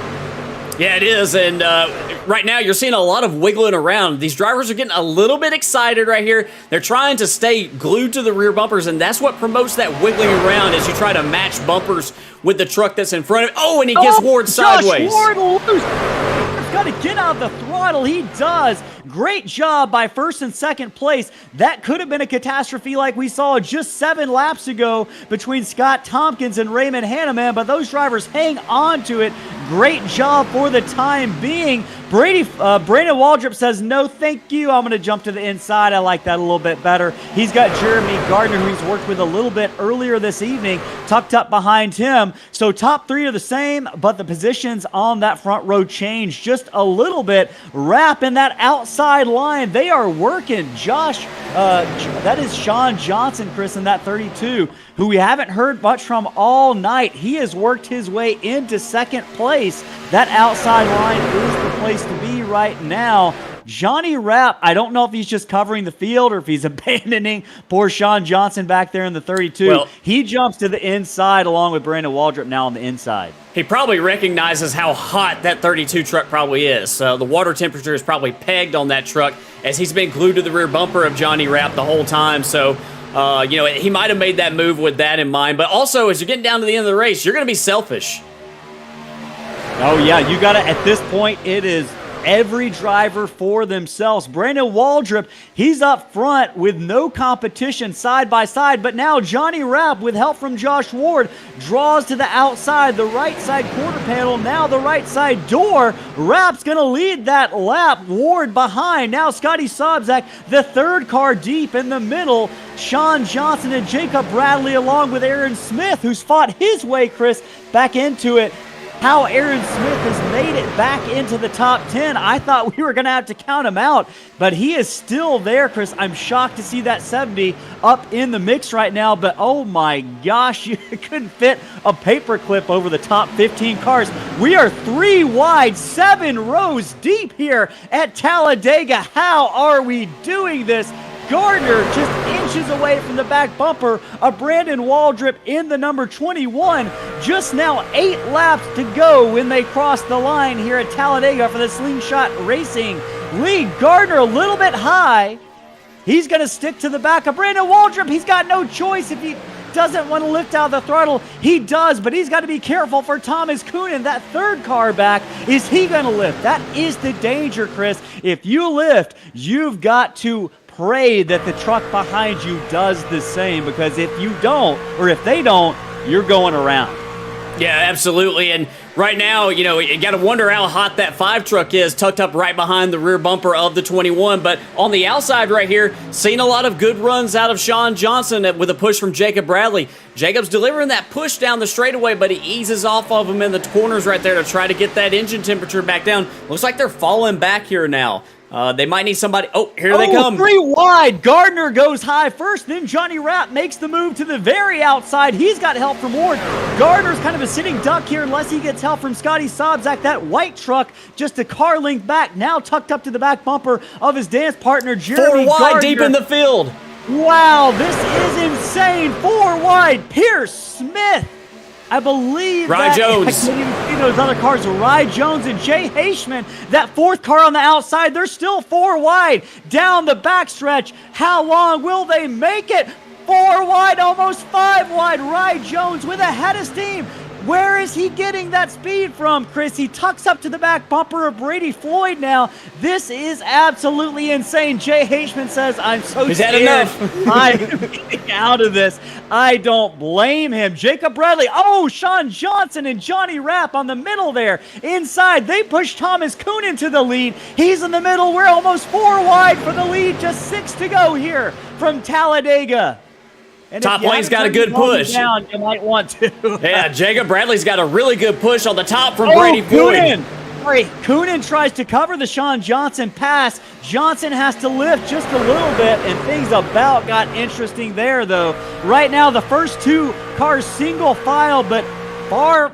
Yeah, it is, and right now you're seeing a lot of wiggling around. These drivers are getting a little bit excited right here. They're trying to stay glued to the rear bumpers, and that's what promotes that wiggling around as you try to match bumpers with the truck that's in front of it. Oh, and he gets Ward sideways. Josh Ward loose. Got to get out of the throttle. He does. Great job by first and second place. That could have been a catastrophe like we saw just 7 laps ago between Scott Tompkins and Raymond Hanneman, but those drivers hang on to it. Great job for the time being. Brandon Waldrop says, no, thank you. I'm going to jump to the inside. I like that a little bit better. He's got Jeremy Gardner, who he's worked with a little bit earlier this evening, tucked up behind him. So top three are the same, but the positions on that front row change just a little bit. Rapp in that outside line, they are working. That is Sean Johnson, Chris, in that 32, who we haven't heard much from all night. He has worked his way into second place. That outside line is the place to be right now. Johnny Rapp, I don't know if he's just covering the field or if he's abandoning poor Sean Johnson back there in the 32. Well, he jumps to the inside along with Brandon Waldrop now on the inside. He probably recognizes how hot that 32 truck probably is. So the water temperature is probably pegged on that truck as he's been glued to the rear bumper of Johnny Rapp the whole time. So, he might have made that move with that in mind. But also, as you're getting down to the end of the race, you're going to be selfish. Oh, yeah, you got to, at this point, it is every driver for themselves. Brandon Waldrop, he's up front with no competition side by side, but now Johnny Rapp, with help from Josh Ward, draws to the outside, the right side quarter panel, now the right side door. Rapp's going to lead that lap. Ward behind. Now Scotty Sobczak, the third car deep in the middle. Sean Johnson and Jacob Bradley along with Aaron Smith, who's fought his way, Chris, back into it. How Aaron Smith has made it back into the top 10. I thought we were going to have to count him out, but he is still there, Chris. I'm shocked to see that 70 up in the mix right now, but oh my gosh, you couldn't fit a paperclip over the top 15 cars. We are 3 wide, 7 rows deep here at Talladega. How are we doing this? Gardner just inches away from the back bumper of Brandon Waldrop in the number 21. Just now 8 laps to go when they cross the line here at Talladega for the Slingshot Racing lead. Gardner a little bit high. He's going to stick to the back of Brandon Waldrop. He's got no choice if he doesn't want to lift out the throttle. He does, but he's got to be careful for Thomas Coonan. That third car back, is he going to lift? That is the danger, Chris. If you lift, you've got to pray that the truck behind you does the same, because if you don't, or if they don't, you're going around. Yeah, absolutely. And right now, you got to wonder how hot that 5 truck is, tucked up right behind the rear bumper of the 21. But on the outside right here, seeing a lot of good runs out of Sean Johnson with a push from Jacob Bradley. Jacob's delivering that push down the straightaway, but he eases off of him in the corners right there to try to get that engine temperature back down. Looks like they're falling back here now. They might need somebody. Oh, here they come. 3 wide. Gardner goes high first. Then Johnny Rapp makes the move to the very outside. He's got help from Ward. Gardner's kind of a sitting duck here unless he gets help from Scotty Sobczak. That white truck just a car length back. Now tucked up to the back bumper of his dance partner, Jeremy 4 wide Gardner. deep in the field. Wow, this is insane. 4 wide. Pierce Smith. I believe Rye Jones. I can't even see those other cars. Rye Jones and Jay Haishman. That 4th car on the outside, they're still 4 wide down the backstretch. How long will they make it? 4 wide, almost 5 wide. Rye Jones with a head of steam. Where is he getting that speed from, Chris? He tucks up to the back bumper of Brady Floyd now. This is absolutely insane. Jay Haishman says, I'm so scared. Enough? I'm getting out of this. I don't blame him. Jacob Bradley. Oh, Sean Johnson and Johnny Rapp on the middle there. Inside, they push Thomas Coonan to the lead. He's in the middle. We're almost 4 wide for the lead. Just 6 to go here from Talladega. And Top lane's got a good push. Down, you might want to. Yeah, Jacob Bradley's got a really good push on the top from Brady Floyd. Coonan tries to cover the Sean Johnson pass. Johnson has to lift just a little bit, and things about got interesting there, though. Right now, the first 2 cars single file, but far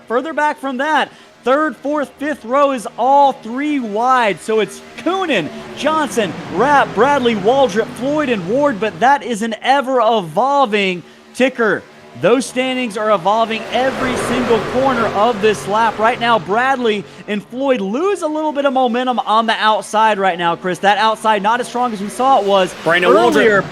further back from that. 3rd, 4th, 5th row is all 3 wide. So it's Coonan, Johnson, Rapp, Bradley, Waldrop, Floyd, and Ward, but that is an ever-evolving ticker. Those standings are evolving every single corner of this lap. Right now, Bradley and Floyd lose a little bit of momentum on the outside right now, Chris. That outside not as strong as we saw it was earlier.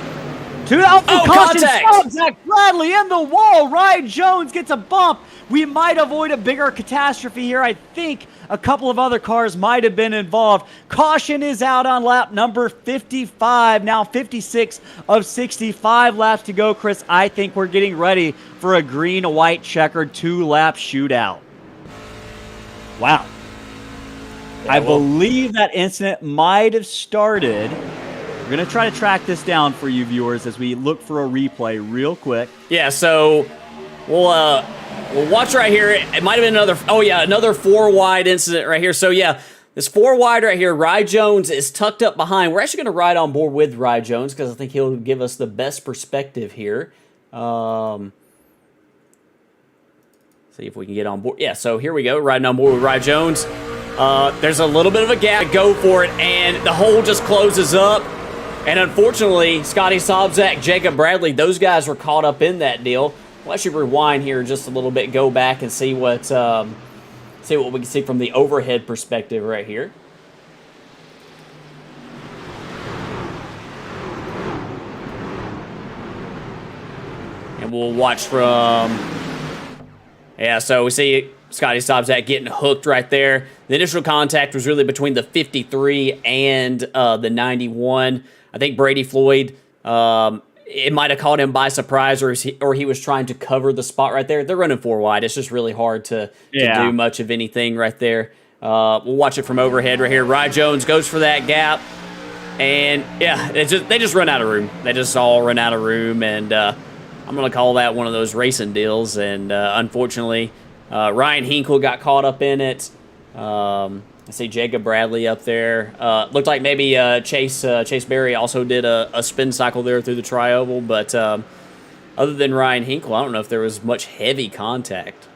To the outfield caution, Sobczak, Bradley in the wall. Ryan Jones gets a bump. We might avoid a bigger catastrophe here. I think a couple of other cars might have been involved. Caution is out on lap number 55. Now 56 of 65 laps to go, Chris. I think we're getting ready for a green-white checkered 2-lap shootout. Wow. Yeah, I well- believe that incident might have started. We're going to try to track this down for you viewers as we look for a replay real quick. Yeah, so we'll watch right here. It might have been another 4 wide incident right here. So yeah, this 4 wide right here, Rye Jones is tucked up behind. We're actually going to ride on board with Rye Jones because I think he'll give us the best perspective here. See if we can get on board. Yeah, so here we go, riding on board with Rye Jones. There's a little bit of a gap. Go for it, and the hole just closes up. And unfortunately, Scotty Sobczak, Jacob Bradley, those guys were caught up in that deal. We'll actually rewind here just a little bit, go back and see what we can see from the overhead perspective right here. And we'll watch from... Yeah, so we see Scotty Sobczak getting hooked right there. The initial contact was really between the 53 and the 91. I think Brady Floyd, it might have caught him by surprise, or he was trying to cover the spot right there. They're running 4 wide. It's just really hard to do much of anything right there. We'll watch it from overhead right here. Rye Jones goes for that gap. And, yeah, they just run out of room. They just all run out of room, and I'm going to call that one of those racing deals. And unfortunately, Ryan Hinkle got caught up in it. I see Jacob Bradley up there. Looked like maybe Chase Berry also did a spin cycle there through the tri-oval. But other than Ryan Hinkle, I don't know if there was much heavy contact.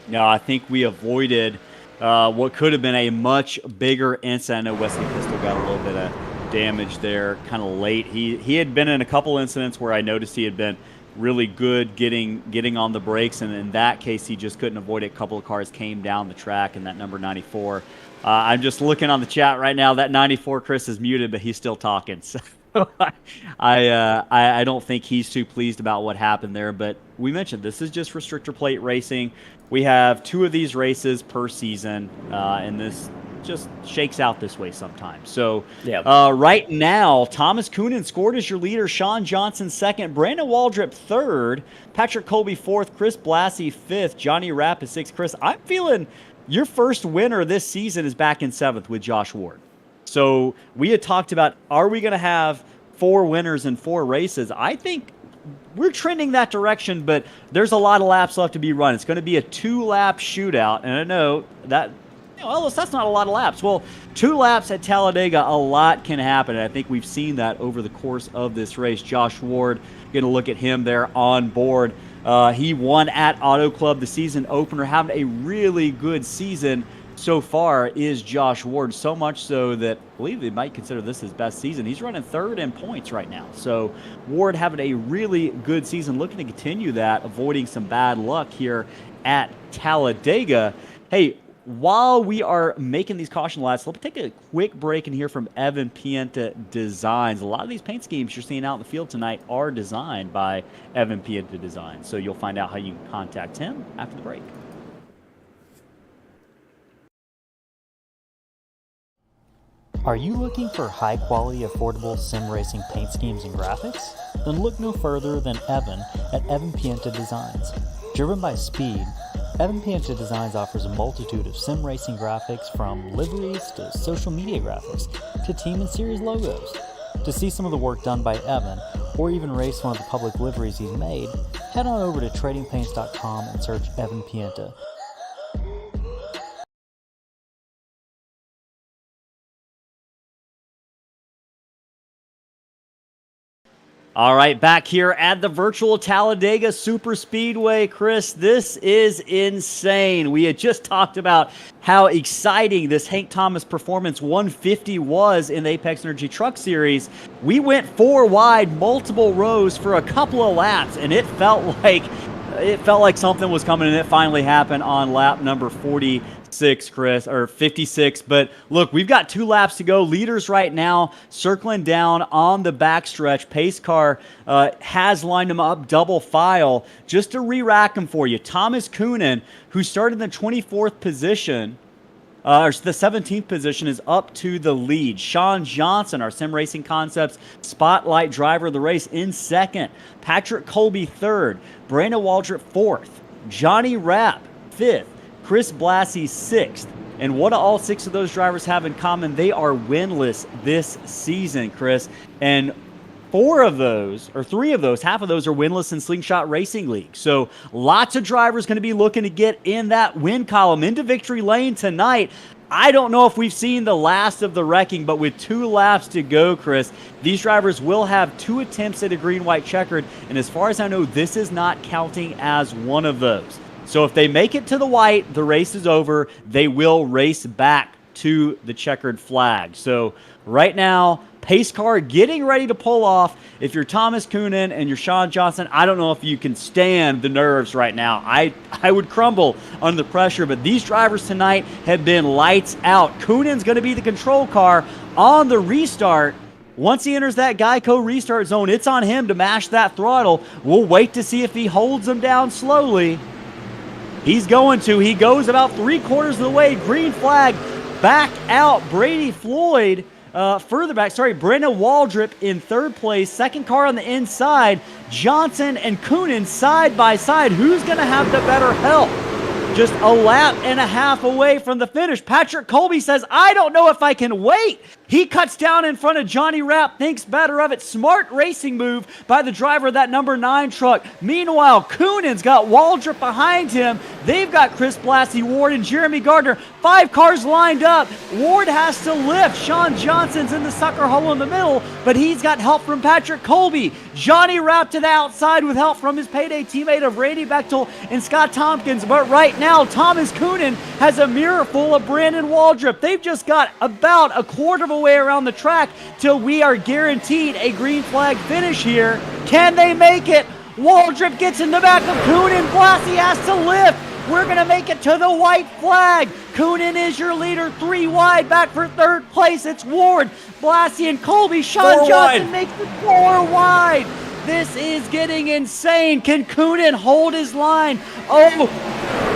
No, I think we avoided what could have been a much bigger incident. I know Wesley Pistol got a little bit of damage there kind of late. He had been in a couple incidents where I noticed he had been really good getting on the brakes, and in that case he just couldn't avoid it. A couple of cars came down the track, and that number 94, I'm just looking on the chat right now, that 94 Chris is muted, but he's still talking, so I don't think he's too pleased about what happened there. But we mentioned this is just restrictor plate racing. We have 2 of these races per season, and this just shakes out this way sometimes. So right now, Thomas Coonan scored as your leader, Sean Johnson second, Brandon Waldrop third, Patrick Colby fourth, Chris Blassie fifth, Johnny Rapp is sixth. Chris, I'm feeling your first winner this season is back in seventh with Josh Ward. So we had talked about, are we going to have 4 winners in 4 races? I think we're trending that direction, but there's a lot of laps left to be run. It's going to be a 2-lap shootout, and I know that, Ellis, that's not a lot of laps. Well, 2 laps at Talladega, a lot can happen, and I think we've seen that over the course of this race. Josh Ward, going to look at him there on board. He won at Auto Club, the season opener, having a really good season so far is Josh Ward, so much so that I believe they might consider this his best season. He's running 3rd in points right now. So Ward having a really good season, looking to continue that, avoiding some bad luck here at Talladega. Hey, while we are making these caution laps, let's take a quick break and hear from Evan Penta Designs. A lot of these paint schemes you're seeing out in the field tonight are designed by Evan Penta Designs. So you'll find out how you can contact him after the break. Are you looking for high-quality, affordable sim racing paint schemes and graphics? Then look no further than Evan at Evan Penta Designs. Driven by speed, Evan Penta Designs offers a multitude of sim racing graphics, from liveries to social media graphics to team and series logos. To see some of the work done by Evan, or even race one of the public liveries he's made, head on over to tradingpaints.com and search Evan Penta. All right, back here at the virtual Talladega Super Speedway. Chris, this is insane. We had just talked about how exciting this Hank Thomas Performance 150 was in the Apex Energy Truck Series. We went 4 wide, multiple rows for a couple of laps, and it felt like something was coming, and it finally happened on lap number 46, Chris, or 56. But look, we've got 2 laps to go. Leaders right now circling down on the backstretch. Pace car has lined them up double file. Just to re-rack them for you, Thomas Coonan, who started in the 24th position, or the 17th position, is up to the lead. Sean Johnson, our Sim Racing Concepts spotlight driver of the race, in second. Patrick Colby third. Brandon Waldrop fourth. Johnny Rapp fifth. Chris Blassie 6th. And what do all 6 of those drivers have in common? They are winless this season, Chris. And 3 of those, half of those are winless in Slingshot Racing League. So lots of drivers going to be looking to get in that win column into victory lane tonight. I don't know if we've seen the last of the wrecking, but with 2 laps to go, Chris, these drivers will have 2 attempts at a green-white-checkered, and as far as I know, this is not counting as one of those. So if they make it to the white, the race is over. They will race back to the checkered flag. So right now, pace car getting ready to pull off. If you're Thomas Coonan and you're Sean Johnson, I don't know if you can stand the nerves right now. I would crumble under the pressure, but these drivers tonight have been lights out. Coonan's going to be the control car on the restart. Once he enters that Geico restart zone, it's on him to mash that throttle. We'll wait to see if he holds them down slowly. He's going to. He goes about 3/4 of the way. Green flag. Back out. Brady Floyd further back. Brendan Waldrop in 3rd place. Second car on the inside. Johnson and Coonan side by side. Who's going to have the better help? Just a lap and a half away from the finish. Patrick Colby says, I don't know if I can wait. He cuts down in front of Johnny Rapp, thinks better of it. Smart racing move by the driver of that number 9 truck. Meanwhile, Coonan's got Waldrop behind him. They've got Chris Blassie, Ward, and Jeremy Gardner. 5 cars lined up. Ward has to lift. Sean Johnson's in the sucker hole in the middle, but he's got help from Patrick Colby. Johnny Rapp to the outside with help from his payday teammate of Randy Bechtel and Scott Tompkins. But right now, Thomas Coonan has a mirror full of Brandon Waldrop. They've just got about a quarter of a way around the track till we are guaranteed a green flag finish here. Can they make it? Waldrop gets in the back of Coonan. Blassie has to lift. We're going to make it to the white flag. Coonan is your leader, 3 wide. Back for 3rd place, it's Ward, Blassie, and Colby. Sean Johnson makes it 4 wide. This is getting insane. Can Coonan hold his line? Oh,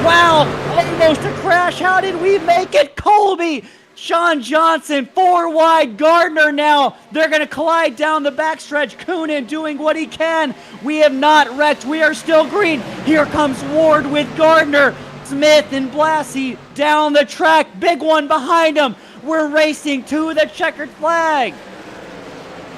wow. Almost a crash. How did we make it? Colby. Sean Johnson, 4 wide. Gardner now. They're going to collide down the backstretch. Coonan doing what he can. We have not wrecked. We are still green. Here comes Ward with Gardner. Smith and Blassie down the track. Big one behind them. We're racing to the checkered flag.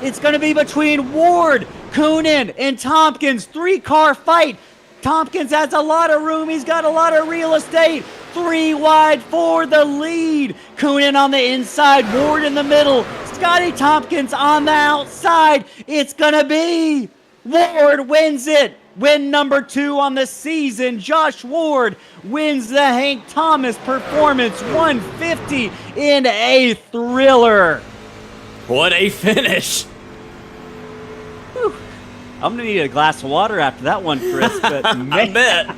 It's going to be between Ward, Coonan, and Tompkins. 3-car fight. Tompkins has a lot of room. He's got a lot of real estate. 3 wide for the lead. Coonan on the inside. Ward in the middle. Scotty Tompkins on the outside. It's going to be Ward wins it. Win number 2 on the season. Josh Ward wins the Hank Thomas Performance 150 in a thriller. What a finish. Whew. I'm going to need a glass of water after that one, Chris. But man, I bet.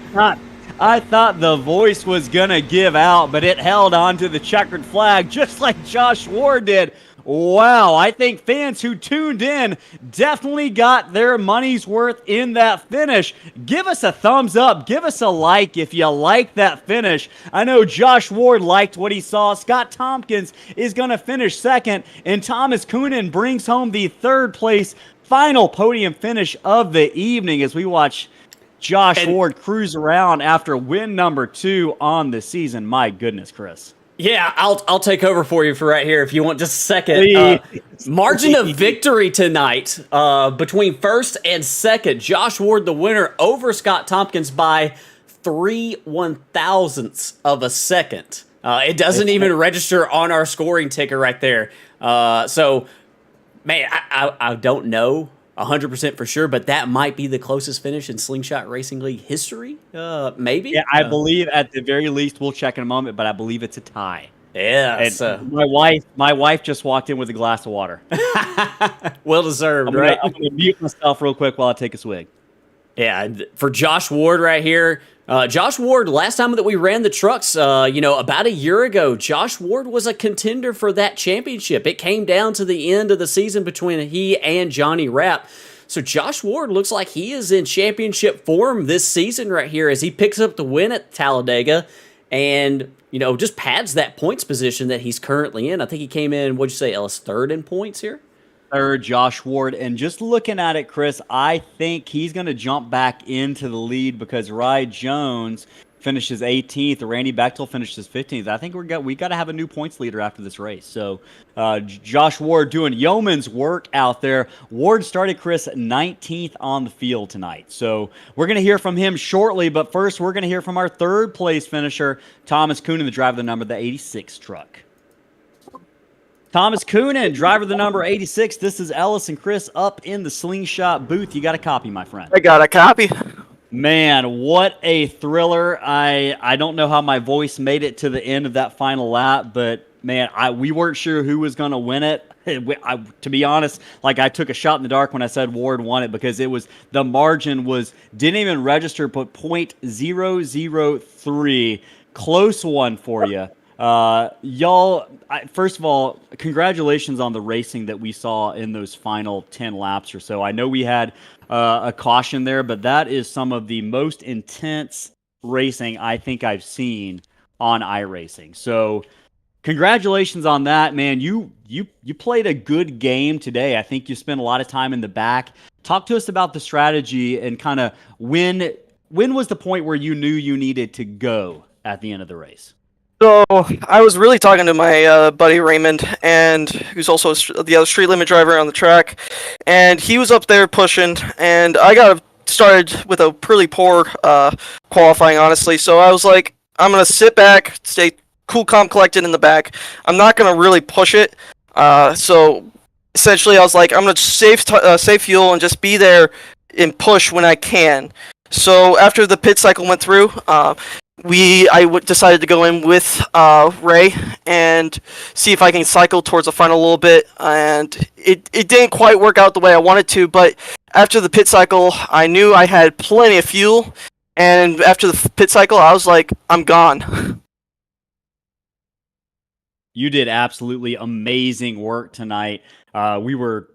I thought the voice was going to give out, but it held on to the checkered flag just like Josh Ward did. Wow, I think fans who tuned in definitely got their money's worth in that finish. Give us a thumbs up. Give us a like if you like that finish. I know Josh Ward liked what he saw. Scott Tompkins is going to finish 2nd, and Thomas Coonan brings home the 3rd place final podium finish of the evening as we watch Josh Ward cruise around after win number 2 on the season. My goodness, Chris. Yeah, I'll take over for you for right here if you want just a second. Margin of victory tonight between 1st and 2nd. Josh Ward the winner over Scott Tompkins by 3/1000ths of a second. It doesn't even register on our scoring ticker right there. So, man, I don't know 100% for sure, but that might be the closest finish in Slingshot Racing League history. Maybe. Yeah, I believe at the very least, we'll check in a moment, but I believe it's a tie. Yeah. My wife just walked in with a glass of water. Well deserved, right? I'm going to mute myself real quick while I take a swig. Yeah, for Josh Ward right here. Josh Ward, last time that we ran the trucks, about a year ago, Josh Ward was a contender for that championship. It came down to the end of the season between he and Johnny Rapp. So Josh Ward looks like he is in championship form this season right here as he picks up the win at Talladega and, just pads that points position that he's currently in. I think he came in, what'd you say, Ellis, 3rd in points here? 3rd, Josh Ward. And just looking at it, Chris, I think he's going to jump back into the lead because Rye Jones finishes 18th. Randy Bechtel finishes 15th. I think we got to have a new points leader after this race. So Josh Ward doing yeoman's work out there. Ward started, Chris, 19th on the field tonight. So we're going to hear from him shortly, but first we're going to hear from our third place finisher, Thomas Coonan, the driver of the number, the 86 truck. Thomas Coonan, driver of the number 86. This is Ellis and Chris up in the Slingshot booth. You got a copy, my friend. I got a copy. Man, what a thriller. I don't know how my voice made it to the end of that final lap, but man, we weren't sure who was going to win it. To be honest, like I took a shot in the dark when I said Ward won it because the margin didn't even register, but .003. Close one for you. Y'all, first of all, congratulations on the racing that we saw in those final 10 laps or so. I know we had a caution there, but that is some of the most intense racing I think I've seen on iRacing. So congratulations on that, man. You played a good game today. I think you spent a lot of time in the back. Talk to us about the strategy and kind of when was the point where you knew you needed to go at the end of the race? So I was really talking to my buddy Raymond, and who's also the other street limit driver on the track, and he was up there pushing, and I got started with a pretty poor qualifying, honestly. So I was like, I'm gonna sit back, stay cool, calm, collected in the back. I'm not gonna really push it. So essentially, I was like, I'm gonna save fuel and just be there and push when I can. So after the pit cycle went through, decided to go in with Ray and see if I can cycle towards the front a little bit, and it didn't quite work out the way I wanted to, but after the pit cycle, I knew I had plenty of fuel, and after the pit cycle, I was like, I'm gone. You did absolutely amazing work tonight. We were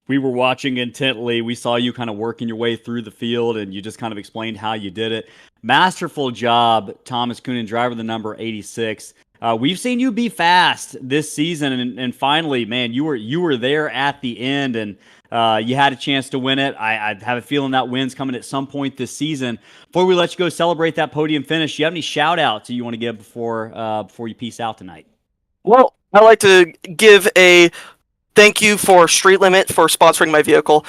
watching intently. We saw you kind of working your way through the field, and you just kind of explained how you did it. Masterful job, Thomas Coonan, driver of the number 86. We've seen you be fast this season, and finally, man, you were there at the end, and you had a chance to win it. I have a feeling that win's coming at some point this season. Before we let you go celebrate that podium finish, do you have any shout-outs you want to give before you peace out tonight? Well, I'd like to give a thank you for Street Limit for sponsoring my vehicle.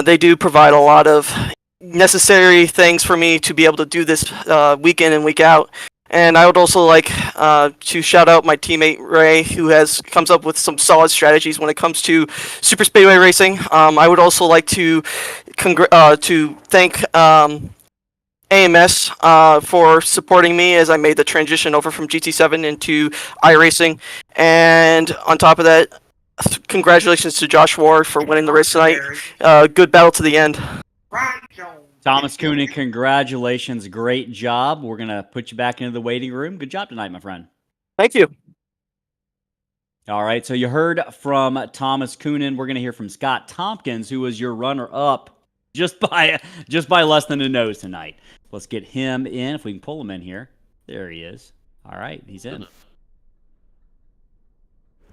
They do provide a lot of necessary things for me to be able to do this week in and week out. And I would also like to shout out my teammate Ray, who comes up with some solid strategies when it comes to super speedway racing. I would also like to thank AMS for supporting me as I made the transition over from GT7 into iRacing. And on top of that, congratulations to Josh Ward for winning the race tonight. Good battle to the end. Thomas Coonan, congratulations. Great job. We're going to put you back into the waiting room. Good job tonight, my friend. Thank you. All right, so you heard from Thomas Coonan. We're going to hear from Scott Tompkins, who was your runner-up just by less than a nose tonight. Let's get him in, if we can pull him in here. There he is. All right, he's in.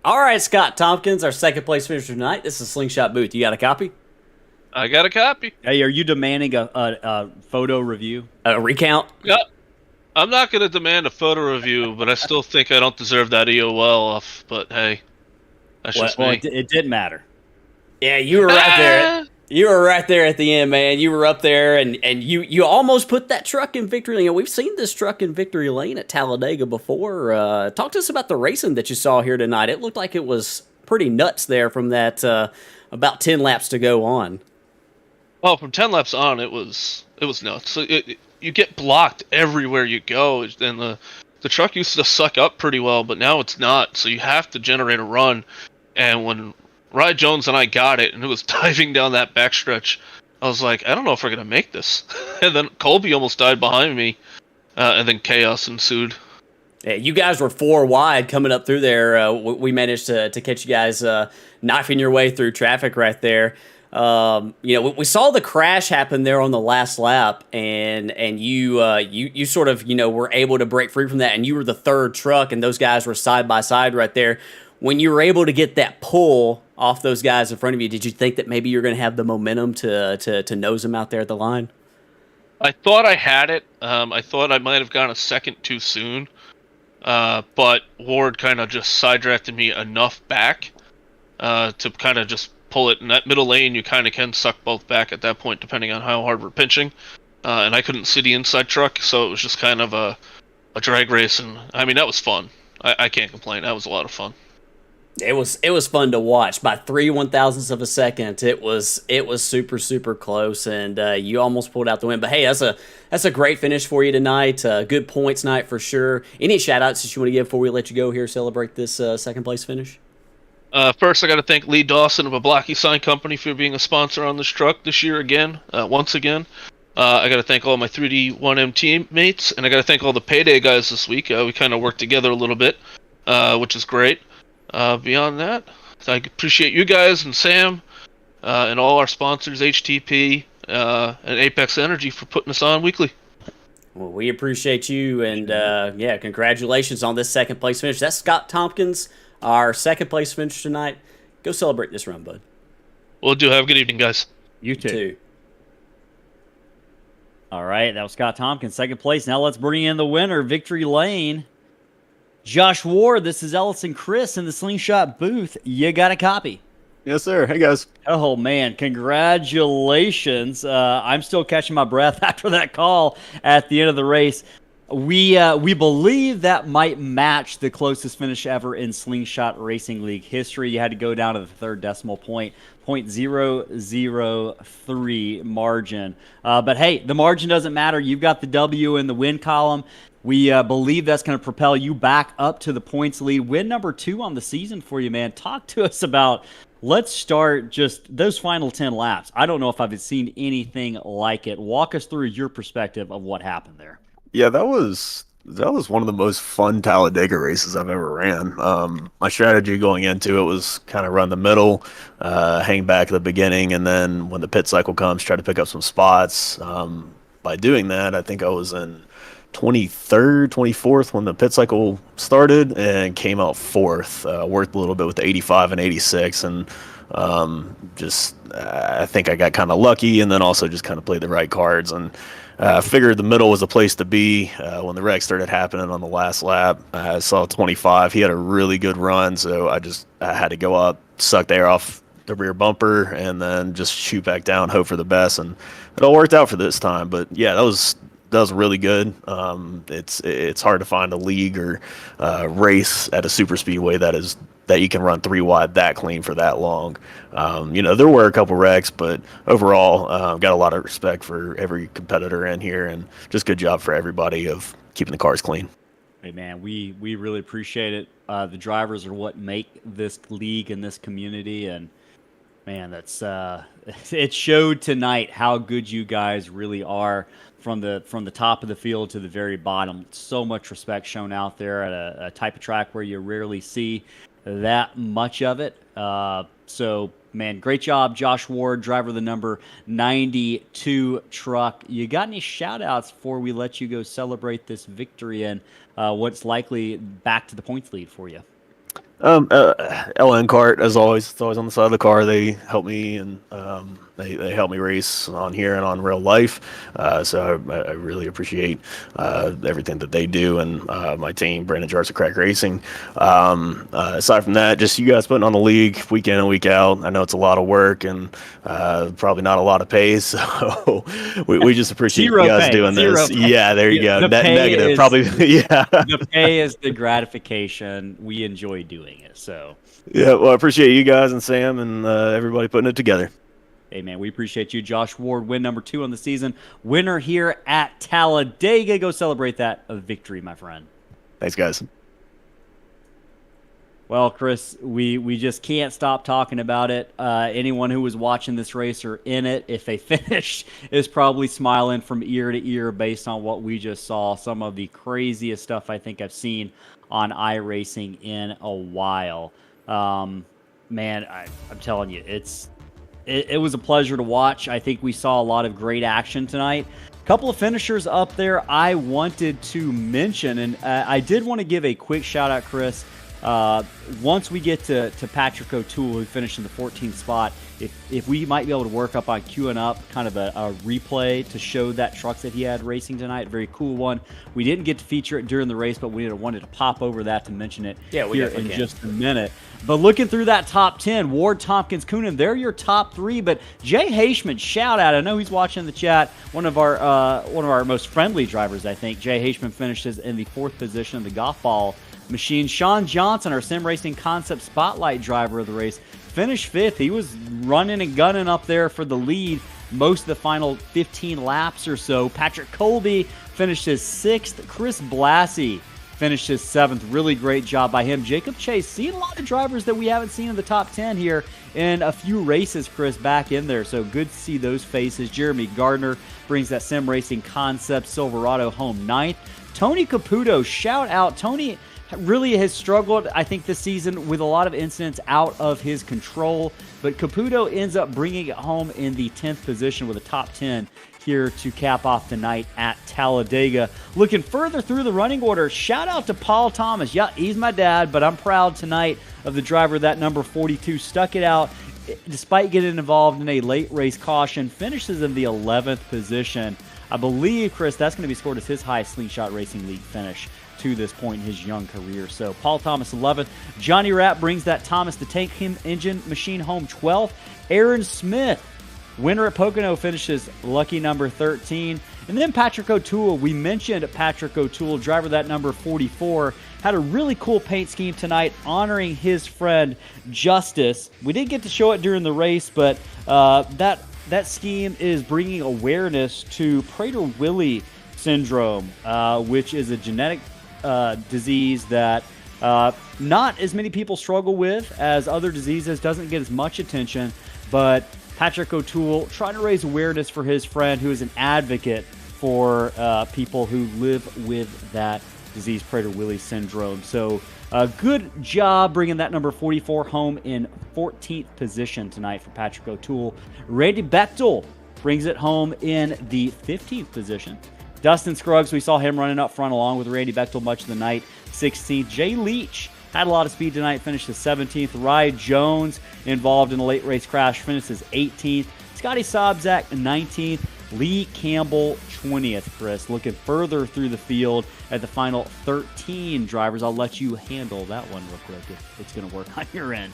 All right, Scott Tompkins, our second place finisher tonight. This is Slingshot Booth. You got a copy? I got a copy. Hey, are you demanding a photo review? A recount? Yeah. I'm not going to demand a photo review, but I still think I don't deserve that EOL off. But hey, that's just me. It didn't matter. Yeah, you were right there. You were right there at the end, man. You were up there, and you almost put that truck in victory lane. We've seen this truck in victory lane at Talladega before. Talk to us about the racing that you saw here tonight. It looked like it was pretty nuts there from that about 10 laps to go on. Well, from 10 laps on, it was nuts. So you get blocked everywhere you go, and the truck used to suck up pretty well, but now it's not. So you have to generate a run. And when Ryan Jones and I got it, and it was diving down that backstretch, I was like, I don't know if we're gonna make this. And then Colby almost died behind me, and then chaos ensued. Yeah, you guys were 4 wide coming up through there. We managed to catch you guys knifing your way through traffic right there. We saw the crash happen there on the last lap, and you sort of were able to break free from that, and you were the third truck, and those guys were side by side right there. When you were able to get that pull off those guys in front of you, did you think that maybe you're going to have the momentum to nose them out there at the line? I thought I had it. I thought I might have gone a second too soon. But Ward kind of just side drafted me enough back to kind of just pull it in that middle lane. You kind of can suck both back at that point, depending on how hard we're pinching. And I couldn't see the inside truck, so it was just kind of a drag race. And I mean, that was fun. I can't complain. That was a lot of fun. It was fun to watch. By 3/1000ths of a second, it was super, super close, and you almost pulled out the win. But hey, that's a great finish for you tonight. Good points night for sure. Any shout outs that you want to give before we let you go here, celebrate this second place finish? First, I got to thank Lee Dawson of a Blocky Sign Company for being a sponsor on this truck this year once again. I got to thank all my 3D1M teammates, and I got to thank all the Payday guys this week. We kind of worked together a little bit, which is great. Beyond that, I appreciate you guys and Sam and all our sponsors, HTP and Apex Energy, for putting us on weekly. Well, we appreciate you, and yeah, congratulations on this second place finish. That's Scott Tompkins, our second place finish tonight. Go celebrate this run, bud. Will do. Have a good evening, guys. You too. All right, that was Scott Tompkins, second place. Now let's bring in the winner, Victory Lane. Josh Ward, this is Ellis and Chris in the Slingshot booth. You got a copy? Yes, sir. Hey, guys. Oh, man. Congratulations. I'm still catching my breath after that call at the end of the race. We believe that might match the closest finish ever in Slingshot Racing League history. You had to go down to the third decimal point, 0.003 margin. But, hey, the margin doesn't matter. You've got the W in the win column. We believe that's going to propel you back up to the points lead. Win number 2 on the season for you, man. Talk to us about, let's start just those final 10 laps. I don't know if I've seen anything like it. Walk us through your perspective of what happened there. Yeah, that was one of the most fun Talladega races I've ever ran. My strategy going into it was kind of run the middle, hang back at the beginning, and then when the pit cycle comes, try to pick up some spots. By doing that, I think I was in 23rd, 24th when the pit cycle started and came out 4th. Worked a little bit with the 85 and 86, and I think I got kind of lucky, and then also just kind of played the right cards, and figured the middle was a place to be. When the wreck started happening on the last lap, I saw 25. He had a really good run, so I had to go up, suck the air off the rear bumper, and then just shoot back down, hope for the best, and it all worked out for this time. But yeah, that was really good. It's hard to find a league or race at a super speedway that you can run 3 wide that clean for that long. There were a couple wrecks, but overall, got a lot of respect for every competitor in here, and just good job for everybody of keeping the cars clean. Hey, man, we really appreciate it. The drivers are what make this league and this community, and man, that's it showed tonight how good you guys really are. From the top of the field to the very bottom. So much respect shown out there at a type of track where you rarely see that much of it. So, man, great job, Josh Ward, driver of the number 92 truck. You got any shout-outs before we let you go celebrate this victory and what's likely back to the points lead for you? LN Kart, as always, it's always on the side of the car. They help me, and they help me race on here and on real life. So I really appreciate everything that they do, and my team, Brandon Jarts of Crack Racing. Aside from that, just you guys putting on the league week in and week out. I know it's a lot of work and probably not a lot of pay, so we just appreciate you guys doing this. Pay. Yeah, there you go. Negative, probably. Yeah. The pay is the gratification. We enjoy doing it. So. Yeah, well, I appreciate you guys and Sam and everybody putting it together. Hey, man, we appreciate you. Josh Ward, win number 2 on the season. Winner here at Talladega. Go celebrate that victory, my friend. Thanks, guys. Well, Chris, we just can't stop talking about it. Anyone who was watching this race or in it, if they finished, is probably smiling from ear to ear based on what we just saw. Some of the craziest stuff I think I've seen on iRacing in a while. Man, I'm telling you, it was a pleasure to watch. I think we saw a lot of great action tonight. A couple of finishers up there I wanted to mention, and I did want to give a quick shout out, Chris. once we get to Patrick O'Toole, who finished in the 14th spot, if we might be able to work up on queuing up kind of a replay to show that truck that he had racing tonight, very cool one. We didn't get to feature it during the race, but we wanted to pop over that to mention it here in just a minute. But looking through that top 10, Ward, Tompkins, Coonan, they're your top 3. But Jay Haishman, shout out. I know he's watching in the chat. One of our most friendly drivers, I think. Jay Haishman finishes in the 4th position of the golf ball machine. Sean Johnson, our Sim Racing Concept Spotlight driver of the race, finished 5th. He was running and gunning up there for the lead most of the final 15 laps or so. Patrick Colby finished his 6th. Chris Blassie finished his 7th. Really great job by him. Jacob Chase, seeing a lot of drivers that we haven't seen in the top 10 here in a few races, Chris, back in there. So good to see those faces. Jeremy Gardner brings that Sim Racing Concept Silverado home 9th. Tony Caputo, shout out. Tony really has struggled, I think, this season with a lot of incidents out of his control. But Caputo ends up bringing it home in the 10th position with a top 10 here to cap off the night at Talladega. Looking further through the running order, shout out to Paul Thomas. Yeah, he's my dad, but I'm proud tonight of the driver, that number 42. Stuck it out despite getting involved in a late race caution. Finishes in the 11th position. I believe, Chris, that's going to be scored as his highest Slingshot Racing League finish to this point in his young career. So Paul Thomas 11th. Johnny Rapp brings that Thomas the Tank Engine machine home 12th. Aaron Smith, winner at Pocono, finishes lucky number 13. And then Patrick O'Toole. We mentioned Patrick O'Toole, driver that number 44, had a really cool paint scheme tonight honoring his friend Justice. We didn't get to show it during the race, but that scheme is bringing awareness to Prader-Willi syndrome, which is a genetic disease that not as many people struggle with as other diseases, doesn't get as much attention, but Patrick O'Toole trying to raise awareness for his friend who is an advocate for people who live with that disease, Prader-Willi syndrome. So good job bringing that number 44 home in 14th position tonight for Patrick O'Toole. Randy Bechtel brings it home in the 15th position. Dustin Scruggs, we saw him running up front along with Randy Bechtel much of the night, 16th. Jay Leach had a lot of speed tonight, finished the 17th. Rye Jones, involved in a late race crash, finishes 18th. Scotty Sobzak, 19th. Lee Campbell, 20th, Chris. Looking further through the field at the final 13 drivers. I'll let you handle that one real quick if it's going to work on your end.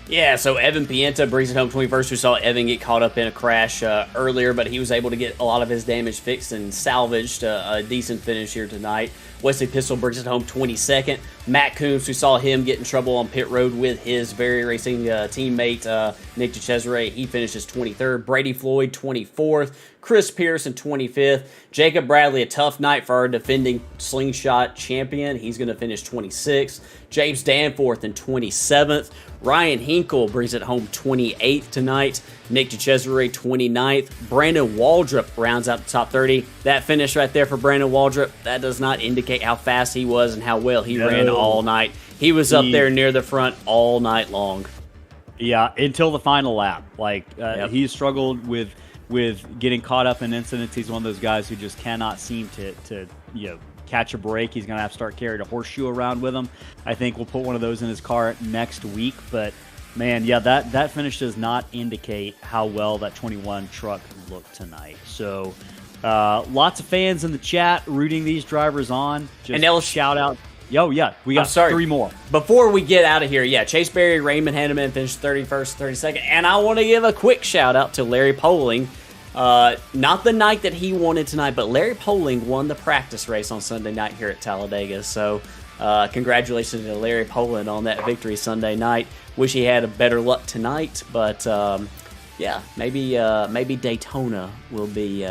Yeah, so Evan Pienta brings it home 21st. We saw Evan get caught up in a crash earlier, but he was able to get a lot of his damage fixed and salvaged a decent finish here tonight. Wesley Pistol brings it home 22nd. Matt Coombs, we saw him get in trouble on pit road with his very racing teammate, Nick DeCesare. He finishes 23rd. Brady Floyd, 24th. Chris Pearson, 25th. Jacob Bradley, a tough night for our defending Slingshot champion. He's going to finish 26th. James Danforth in 27th. Ryan Hinkle brings it home 28th tonight. Nick DeCesare, 29th. Brandon Waldrop rounds out the top 30. That finish right there for Brandon Waldrop, that does not indicate how fast he was and how well he ran all night. He was up there near the front all night long. Yeah, until the final lap. He struggled with getting caught up in incidents. He's one of those guys who just cannot seem to catch a break. He's going to have to start carrying a horseshoe around with him. I think we'll put one of those in his car next week. But, man, yeah, that finish does not indicate how well that 21 truck looked tonight. So, lots of fans in the chat rooting these drivers on. Just shout out. Oh, yeah, we got 3 more. Before we get out of here, Chase Berry, Raymond Hanneman finished 31st, 32nd. And I want to give a quick shout out to Larry Poling. Not the night that he wanted tonight, but Larry Poling won the practice race on Sunday night here at Talladega. So congratulations to Larry Poling on that victory Sunday night. Wish he had a better luck tonight, but maybe Daytona will be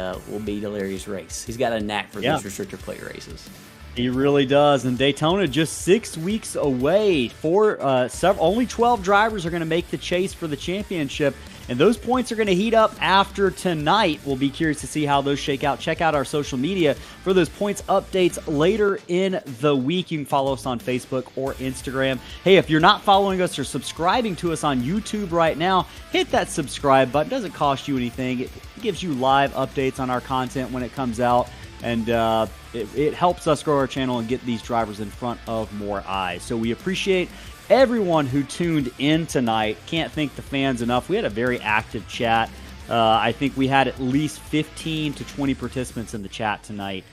Larry's race. He's got a knack for these restrictor plate races. He really does. And Daytona just 6 weeks away. Only 12 drivers are going to make the chase for the championship. And those points are going to heat up after tonight. We'll be curious to see how those shake out. Check out our social media for those points updates later in the week. You can follow us on Facebook or Instagram. Hey, if you're not following us or subscribing to us on YouTube right now, hit that subscribe button. It doesn't cost you anything. It gives you live updates on our content when it comes out. and it helps us grow our channel and get these drivers in front of more eyes. So we appreciate everyone who tuned in tonight. Can't thank the fans enough. We had a very active chat. I think we had at least 15 to 20 participants in the chat tonight.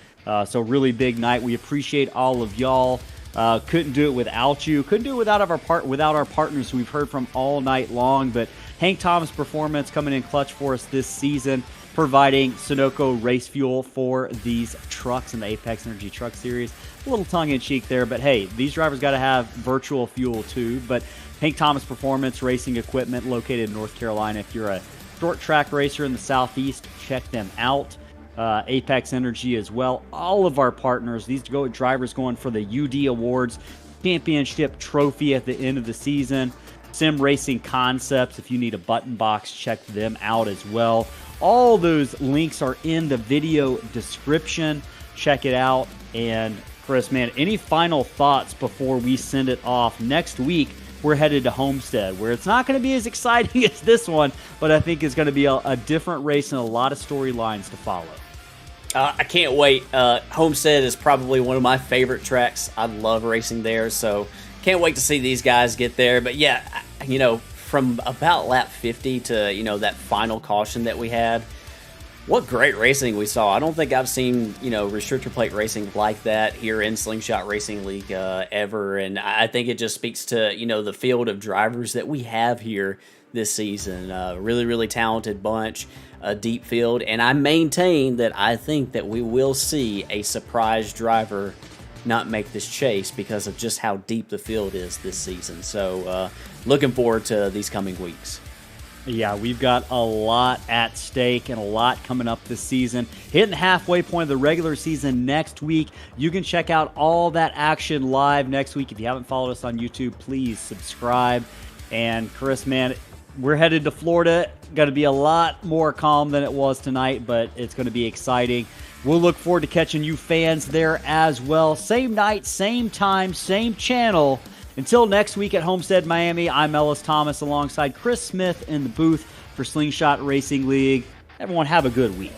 So really big night. We appreciate all of y'all. Couldn't do it without you. Couldn't do it without our partners who we've heard from all night long. But Hank Thomas Performance coming in clutch for us this season, providing Sunoco race fuel for these trucks in the Apex Energy Truck Series. A little tongue-in-cheek there, but hey, these drivers got to have virtual fuel too. But Hank Thomas Performance Racing Equipment located in North Carolina. If you're a short track racer in the Southeast, check them out. Apex Energy as well. All of our partners, these drivers going for the UD Awards Championship Trophy at the end of the season. Sim Racing Concepts, if you need a button box, check them out as well. All those links are in the video description. Check it out. And Chris, man, any final thoughts before we send it off? Next week, we're headed to Homestead, where it's not going to be as exciting as this one, but I think it's going to be a different race and a lot of storylines to follow. I can't wait. Homestead is probably one of my favorite tracks. I love racing there, so can't wait to see these guys get there. But yeah, you know, from about lap 50 to, you know, that final caution that we had, what great racing we saw. I don't think I've seen, you know, restrictor plate racing like that here in Slingshot Racing League ever. And I think it just speaks to, you know, the field of drivers that we have here this season. Really, really talented bunch, a deep field. And I maintain that I think that we will see a surprise driver not make this chase because of just how deep the field is this season. So looking forward to these coming weeks. Yeah, we've got a lot at stake and a lot coming up this season. Hitting the halfway point of the regular season next week. You can check out all that action live next week. If you haven't followed us on YouTube, please subscribe. And Chris, man, we're headed to Florida. Going to be a lot more calm than it was tonight, but it's going to be exciting. We'll look forward to catching you fans there as well. Same night, same time, same channel. Until next week at Homestead, Miami, I'm Ellis Thomas alongside Chris Smith in the booth for Slingshot Racing League. Everyone have a good week.